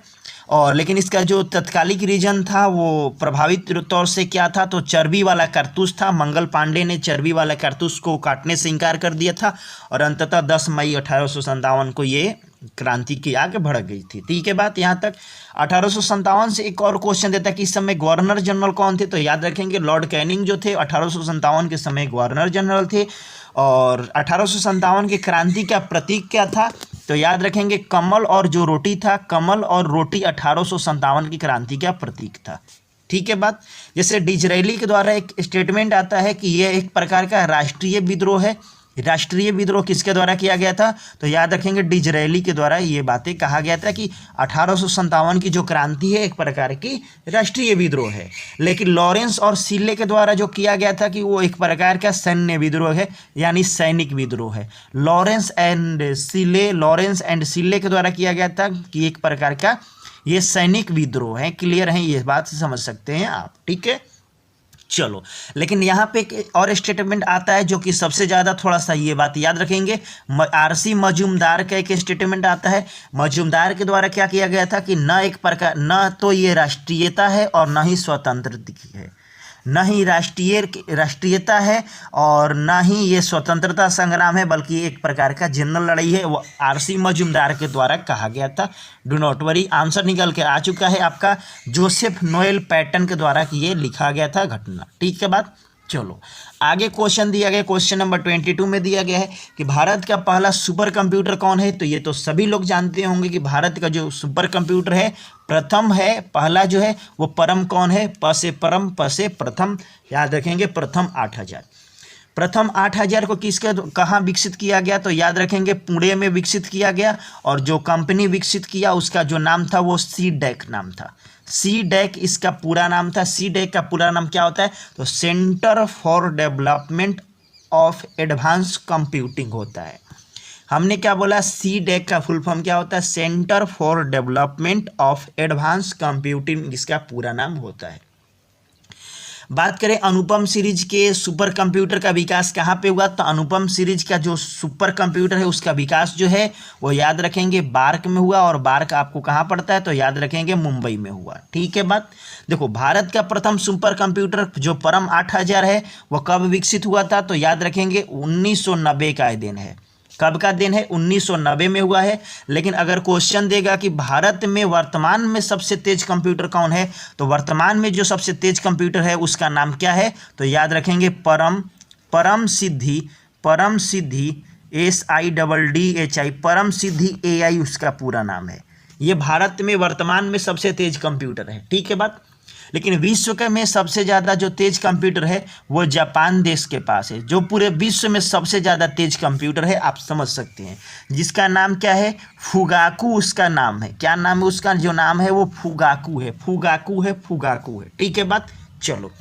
A: और लेकिन इसका जो तत्कालिक रीजन था वो प्रभावित तौर से क्या था, तो चर्बी वाला कारतूस था। मंगल पांडे ने चर्बी वाला कारतूस को काटने से इनकार कर दिया था और अंततः 10 मई 1857 को ये क्रांति की आग भड़क गई थी। ठीक है बात यहाँ तक। 1857 से एक और क्वेश्चन देता है कि इस समय गवर्नर जनरल कौन थे, तो याद रखेंगे लॉर्ड कैनिंग जो थे 1857 के समय गवर्नर जनरल थे। और 1857 की क्रांति का प्रतीक क्या था, तो याद रखेंगे कमल और जो रोटी था, कमल और रोटी 1857 की क्रांति का प्रतीक था। ठीक है बात। जैसे डिजरेली के द्वारा एक स्टेटमेंट आता है कि यह एक प्रकार का राष्ट्रीय विद्रोह है। राष्ट्रीय विद्रोह किसके द्वारा किया गया था, तो याद रखेंगे डिजरेली के द्वारा ये बातें कहा गया था कि 1857 की जो क्रांति है एक प्रकार की राष्ट्रीय विद्रोह है। लेकिन लॉरेंस और सिल्ले के द्वारा जो किया गया था कि वो एक प्रकार का सैन्य विद्रोह है, यानी सैनिक विद्रोह है। लॉरेंस एंड सिल्ले के द्वारा किया गया था कि एक प्रकार का ये सैनिक विद्रोह है। क्लियर है, ये बात समझ सकते हैं आप, ठीक है। चलो, लेकिन यहाँ पे एक और स्टेटमेंट आता है जो कि सबसे ज़्यादा थोड़ा सा ये बात याद रखेंगे, आरसी मजूमदार का एक स्टेटमेंट आता है। मजूमदार के द्वारा क्या किया गया था कि न एक प्रकार, न तो ये राष्ट्रीयता है और न ही स्वतंत्रता है, न ही राष्ट्रीयता है और न ही ये स्वतंत्रता संग्राम है, बल्कि एक प्रकार का जनरल लड़ाई है। वो आरसी मजूमदार के द्वारा कहा गया था। डू नॉट वरी, आंसर निकल के आ चुका है आपका जोसेफ नोएल पैटन के द्वारा कि ये लिखा गया था घटना। ठीक है बात। चलो आगे क्वेश्चन दिया गया, क्वेश्चन नंबर 22 में दिया गया है कि भारत का पहला सुपर कंप्यूटर कौन है। तो ये तो सभी लोग जानते होंगे कि भारत का जो सुपर कंप्यूटर है प्रथम है, पहला जो है वो परम कौन है, प से परम प से प्रथम, याद रखेंगे प्रथम 8000। प्रथम 8000 को किसके कहाँ विकसित किया गया, तो याद रखेंगे पुणे में विकसित किया गया। और जो कंपनी विकसित किया उसका जो नाम था वो CDEC नाम था। CDEC इसका पूरा नाम था। CDEC का पूरा नाम क्या होता है, तो centre for development of advance computing होता है। हमने क्या बोला, CDEC का फुल फॉर्म क्या होता है, centre for development of advance computing इसका पूरा नाम होता है। बात करें अनुपम सीरीज के सुपर कंप्यूटर का विकास कहाँ पे हुआ, तो अनुपम सीरीज का जो सुपर कंप्यूटर है उसका विकास जो है वो याद रखेंगे बार्क में हुआ। और बार्क आपको कहाँ पड़ता है, तो याद रखेंगे मुंबई में हुआ। ठीक है बात। देखो भारत का प्रथम सुपर कंप्यूटर जो परम 8000 है वो कब विकसित हुआ था, तो याद रखेंगे 1990 का दिन है। कब का दिन है, 1990 में हुआ है। लेकिन अगर क्वेश्चन देगा कि भारत में वर्तमान में सबसे तेज कंप्यूटर कौन है, तो वर्तमान में जो सबसे तेज कंप्यूटर है उसका नाम क्या है, तो याद रखेंगे परम सिद्धि SIDDHI परम सिद्धि AI उसका पूरा नाम है। ये भारत में वर्तमान में सबसे तेज कंप्यूटर है। ठीक है बात। लेकिन विश्व के में सबसे ज़्यादा जो तेज कंप्यूटर है वो जापान देश के पास है, जो पूरे विश्व में सबसे ज़्यादा तेज कंप्यूटर है, आप समझ सकते हैं। जिसका नाम क्या है, फुगाकू उसका नाम है। क्या नाम है उसका, जो नाम है वो फुगाकू है। ठीक है बात। चलो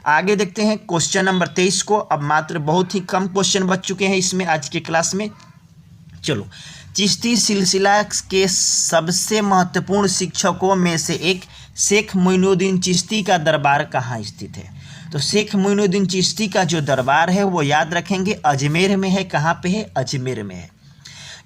A: आगे देखते हैं क्वेश्चन नंबर 23 को। अब मात्र बहुत ही कम क्वेश्चन बच चुके हैं इसमें आज के क्लास में। चलो, चिश्ती सिलसिला के सबसे महत्वपूर्ण शिक्षकों में से एक शेख मोइनुद्दीन चिश्ती का दरबार कहाँ स्थित है, तो शेख मोइनुद्दीन चिश्ती का जो दरबार है वो याद रखेंगे अजमेर में है। कहाँ पे है, अजमेर में है।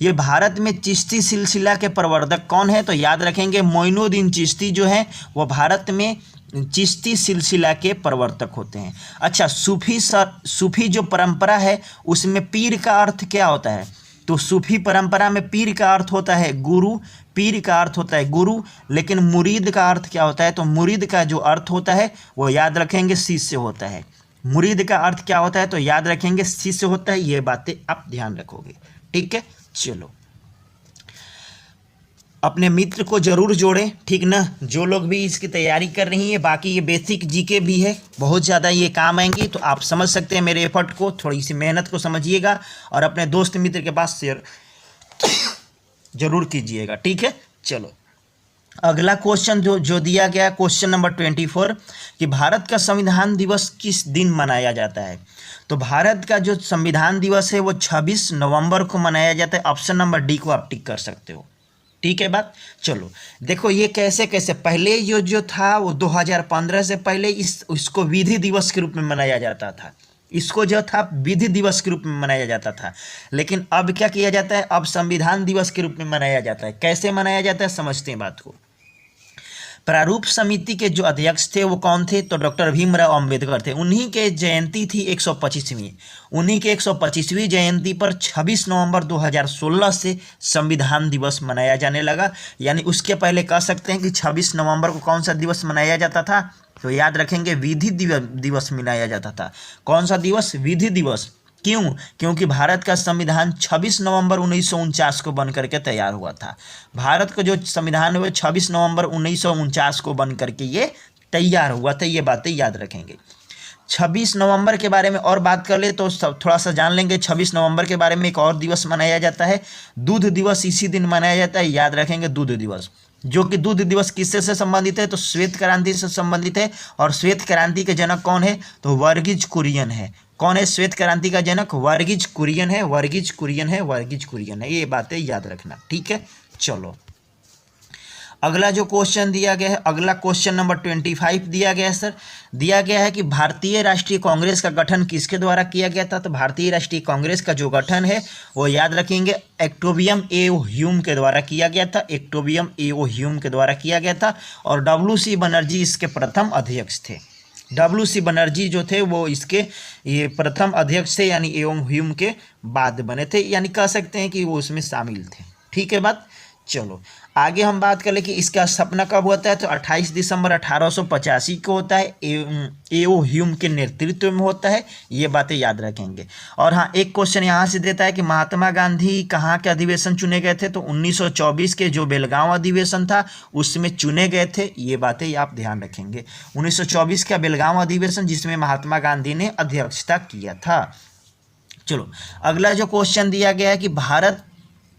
A: ये भारत में चिश्ती सिलसिला के प्रवर्तक कौन है, तो याद रखेंगे मोइनुद्दीन चिश्ती जो है वो भारत में चिश्ती सिलसिला के प्रवर्तक होते हैं। अच्छा, सूफी जो परंपरा है उसमें पीर का अर्थ क्या होता है, तो सूफी परंपरा में पीर का अर्थ होता है गुरु, लेकिन मुरीद का अर्थ क्या होता है, तो मुरीद का जो अर्थ होता है वो याद रखेंगे शिष्य होता है। मुरीद का अर्थ क्या होता है, तो याद रखेंगे शिष्य होता है। ये बातें आप ध्यान रखोगे। ठीक है। चलो, अपने मित्र को जरूर जोड़ें, ठीक ना, जो लोग भी इसकी तैयारी कर रही हैं। बाकी ये बेसिक जीके भी है, बहुत ज़्यादा ये काम आएंगी, तो आप समझ सकते हैं मेरे एफर्ट को, थोड़ी सी मेहनत को समझिएगा और अपने दोस्त मित्र के पास शेयर जरूर कीजिएगा। ठीक है। चलो अगला क्वेश्चन जो दिया गया क्वेश्चन नंबर 24 कि भारत का संविधान दिवस किस दिन मनाया जाता है, तो भारत का जो संविधान दिवस है वो 26 नवंबर को मनाया जाता है। ऑप्शन नंबर डी को आप टिक कर सकते हो। ठीक है बात। चलो देखो ये कैसे कैसे पहले जो था वो 2015 से पहले इसको विधि दिवस के रूप में मनाया जाता था, इसको जो था विधि दिवस के रूप में मनाया जाता था। लेकिन अब क्या किया जाता है, अब संविधान दिवस के रूप में मनाया जाता है। कैसे मनाया जाता है समझते हैं बात को। प्रारूप समिति के जो अध्यक्ष थे वो कौन थे, तो डॉक्टर भीमराव अंबेडकर थे। उन्हीं के जयंती थी 125वीं, उन्हीं के 125वीं जयंती पर 26 नवंबर 2016 से संविधान दिवस मनाया जाने लगा। यानी उसके पहले कह सकते हैं कि 26 नवंबर को कौन सा दिवस मनाया जाता था, तो याद रखेंगे विधि दिवस मनाया जाता था। कौन सा दिवस, विधि दिवस। क्यों, क्योंकि भारत का संविधान 26 नवंबर 1949 को बन करके तैयार हुआ था। भारत का जो संविधान है वो 26 नवंबर 1949 को बन करके ये तैयार हुआ था। ये बातें याद रखेंगे। 26 नवंबर के बारे में और बात कर ले तो थोड़ा सा जान लेंगे। 26 नवंबर के बारे में एक और दिवस मनाया जाता है, दूध दिवस। इसी दिन मनाया जाता है, याद रखेंगे, दूध दिवस। जो कि दूध दिवस किससे से संबंधित है, तो श्वेत क्रांति से संबंधित है। और श्वेत क्रांति के जनक कौन है, तो वर्गीज कुरियन है। कौन है श्वेत क्रांति का जनक, वर्गीज कुरियन है, वर्गीज कुरियन है, वर्गीज कुरियन है। ये बातें याद रखना, ठीक है। चलो अगला जो क्वेश्चन दिया गया है, अगला क्वेश्चन नंबर 25 दिया गया है सर। दिया गया है कि भारतीय राष्ट्रीय कांग्रेस का गठन किसके द्वारा किया गया था, तो भारतीय राष्ट्रीय कांग्रेस का जो गठन है वो याद रखेंगे एक्टोबियम ए ह्यूम के द्वारा किया गया था, एक्टोबियम ए ह्यूम के द्वारा किया गया था। और WC बनर्जी इसके प्रथम अध्यक्ष थे। WC बनर्जी जो थे वो इसके ये प्रथम अध्यक्ष थे, यानी एवं ह्यूम के बाद बने थे, यानी कह सकते हैं कि वो उसमें शामिल थे, ठीक है बात। चलो आगे हम बात कर ले कि इसका स्थापना कब होता है, तो 28 दिसंबर 1885 को होता है। एओ ह्यूम के नेतृत्व में होता है। ये बातें याद रखेंगे। और हाँ, एक क्वेश्चन यहाँ से देता है कि महात्मा गांधी कहाँ के अधिवेशन चुने गए थे, तो 1924 के जो बेलगांव अधिवेशन था उसमें चुने गए थे। ये बातें आप ध्यान रखेंगे। 1924 का बेलगांव अधिवेशन जिसमें महात्मा गांधी ने अध्यक्षता किया था। चलो अगला जो क्वेश्चन दिया गया है कि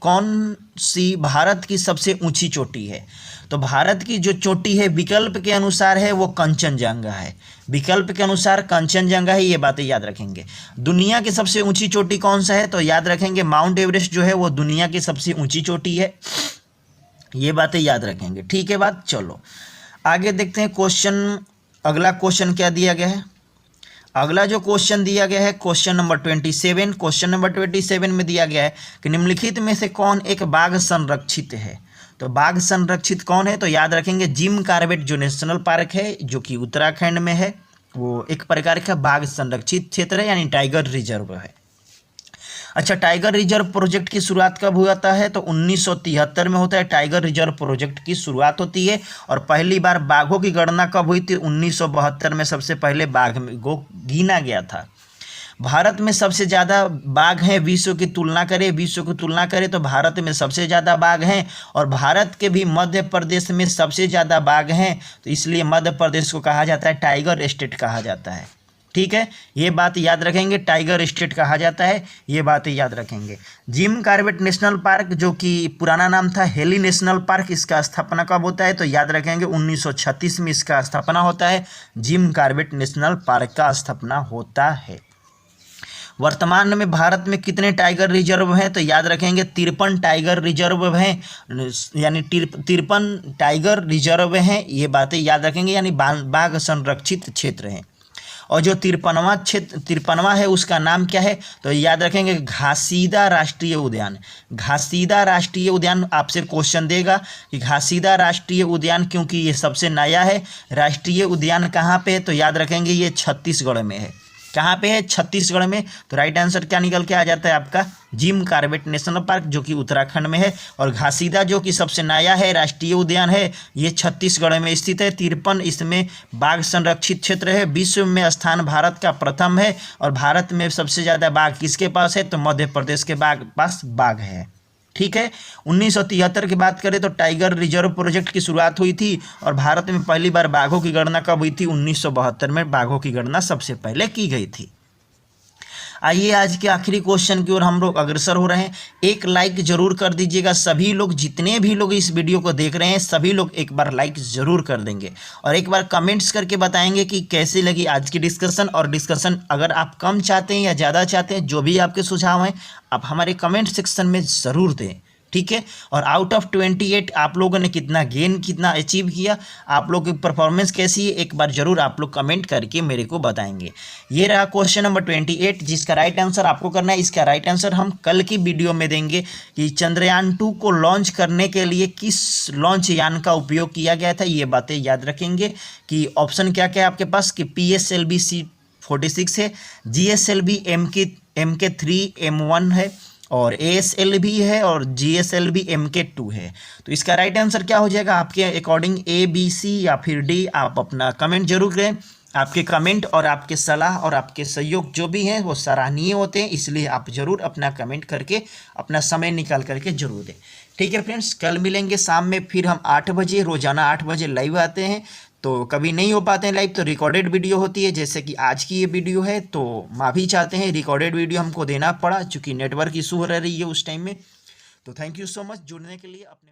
A: कौन सी भारत की सबसे ऊंची चोटी है, तो भारत की जो चोटी है विकल्प के अनुसार है वो कंचनजंगा है। विकल्प के अनुसार कंचनजंगा है। ये बातें याद रखेंगे। दुनिया की सबसे ऊंची चोटी कौन सा है, तो याद रखेंगे माउंट एवरेस्ट जो है वो दुनिया की सबसे ऊंची चोटी है। ये बातें याद रखेंगे, ठीक है बात। चलो आगे देखते हैं क्वेश्चन। अगला क्वेश्चन क्या दिया गया है, अगला जो क्वेश्चन दिया गया है क्वेश्चन नंबर 27। क्वेश्चन नंबर 27 में दिया गया है कि निम्नलिखित में से कौन एक बाघ संरक्षित है, तो बाघ संरक्षित कौन है, तो याद रखेंगे जिम कॉर्बेट जो नेशनल पार्क है जो कि उत्तराखंड में है, वो एक प्रकार का बाघ संरक्षित क्षेत्र है, यानी टाइगर रिजर्व है। अच्छा, टाइगर रिजर्व प्रोजेक्ट की शुरुआत कब हुआ है, तो 1973 में होता है। टाइगर रिजर्व प्रोजेक्ट की शुरुआत होती है। और पहली बार बाघों की गणना कब हुई थी, 1972 में सबसे पहले बाघ को गिना गया था। भारत में सबसे ज़्यादा बाघ हैं, विश्व की तुलना करें तो भारत में सबसे ज़्यादा बाघ हैं। और भारत के भी मध्य प्रदेश में सबसे ज़्यादा बाघ हैं, तो इसलिए मध्य प्रदेश को कहा जाता है टाइगर स्टेट कहा जाता है, ठीक है। ये बात याद रखेंगे, टाइगर स्टेट कहा जाता है। ये बातें याद रखेंगे। जिम कॉर्बेट नेशनल पार्क जो कि पुराना नाम था हेली नेशनल पार्क, इसका स्थापना कब होता है, तो याद रखेंगे 1936 में इसका स्थापना होता है। जिम कॉर्बेट नेशनल पार्क का स्थापना होता है। वर्तमान में भारत में कितने टाइगर रिजर्व हैं, तो याद रखेंगे 53 टाइगर रिजर्व हैं, यानी 53 टाइगर रिजर्व हैं। ये बातें याद रखेंगे, यानी बाघ संरक्षित क्षेत्र हैं। और जो 53वां है उसका नाम क्या है, तो याद रखेंगे घासीदा राष्ट्रीय उद्यान। घासीदा राष्ट्रीय उद्यान आपसे क्वेश्चन देगा कि घासीदा राष्ट्रीय उद्यान, क्योंकि ये सबसे नया है। राष्ट्रीय उद्यान कहाँ पे है, तो याद रखेंगे ये छत्तीसगढ़ में है। कहाँ पे है, छत्तीसगढ़ में। तो राइट आंसर क्या निकल के आ जाता है आपका, जिम कॉर्बेट नेशनल पार्क जो कि उत्तराखंड में है। और घासीदा जो कि सबसे नया है राष्ट्रीय उद्यान है, ये छत्तीसगढ़ में स्थित है। 53 इसमें बाघ संरक्षित क्षेत्र है। विश्व में स्थान भारत का प्रथम है। और भारत में सबसे ज़्यादा बाघ किसके पास है, तो मध्य प्रदेश के पास बाघ है, ठीक है। 1973 की बात करें तो टाइगर रिजर्व प्रोजेक्ट की शुरुआत हुई थी। और भारत में पहली बार बाघों की गणना कब हुई थी, 1972 में बाघों की गणना सबसे पहले की गई थी। आइए आज के आखिरी क्वेश्चन की ओर हम लोग अग्रसर हो रहे हैं। एक लाइक जरूर कर दीजिएगा सभी लोग, जितने भी लोग इस वीडियो को देख रहे हैं सभी लोग एक बार लाइक जरूर कर देंगे। और एक बार कमेंट्स करके बताएंगे कि कैसी लगी आज की डिस्कशन। और डिस्कशन अगर आप कम चाहते हैं या ज़्यादा चाहते हैं, जो भी आपके सुझाव हैं आप हमारे कमेंट सेक्शन में ज़रूर दें, ठीक है। और आउट ऑफ 28 आप लोगों ने कितना गेन, कितना अचीव किया, आप लोगों की परफॉर्मेंस कैसी है, एक बार जरूर आप लोग कमेंट करके मेरे को बताएंगे। ये रहा क्वेश्चन नंबर 28, जिसका राइट आंसर आपको करना है। इसका राइट आंसर हम कल की वीडियो में देंगे कि चंद्रयान 2 को लॉन्च करने के लिए किस लॉन्च यान का उपयोग किया गया था। ये बातें याद रखेंगे कि ऑप्शन क्या क्या है आपके पास, कि PSLV C-46 है, GSLV MK3 M1 है, और ASLV है, और GSLV MK2 है। तो इसका राइट आंसर क्या हो जाएगा आपके अकॉर्डिंग, A, B, C या फिर D? आप अपना कमेंट जरूर करें। आपके कमेंट और आपके सलाह और आपके सहयोग जो भी हैं वो सराहनीय होते हैं, इसलिए आप जरूर अपना कमेंट करके अपना समय निकाल करके जरूर दें। ठीक है फ्रेंड्स, कल मिलेंगे शाम में, फिर हम 8 बजे, रोजाना 8 बजे लाइव आते हैं। तो कभी नहीं हो पाते हैं लाइव तो रिकॉर्डेड वीडियो होती है, जैसे कि आज की ये वीडियो है। तो माँ भी चाहते हैं रिकॉर्डेड वीडियो हमको देना पड़ा, चूँकि नेटवर्क इशू हो रही है उस टाइम में। तो थैंक यू सो मच जुड़ने के लिए। अपने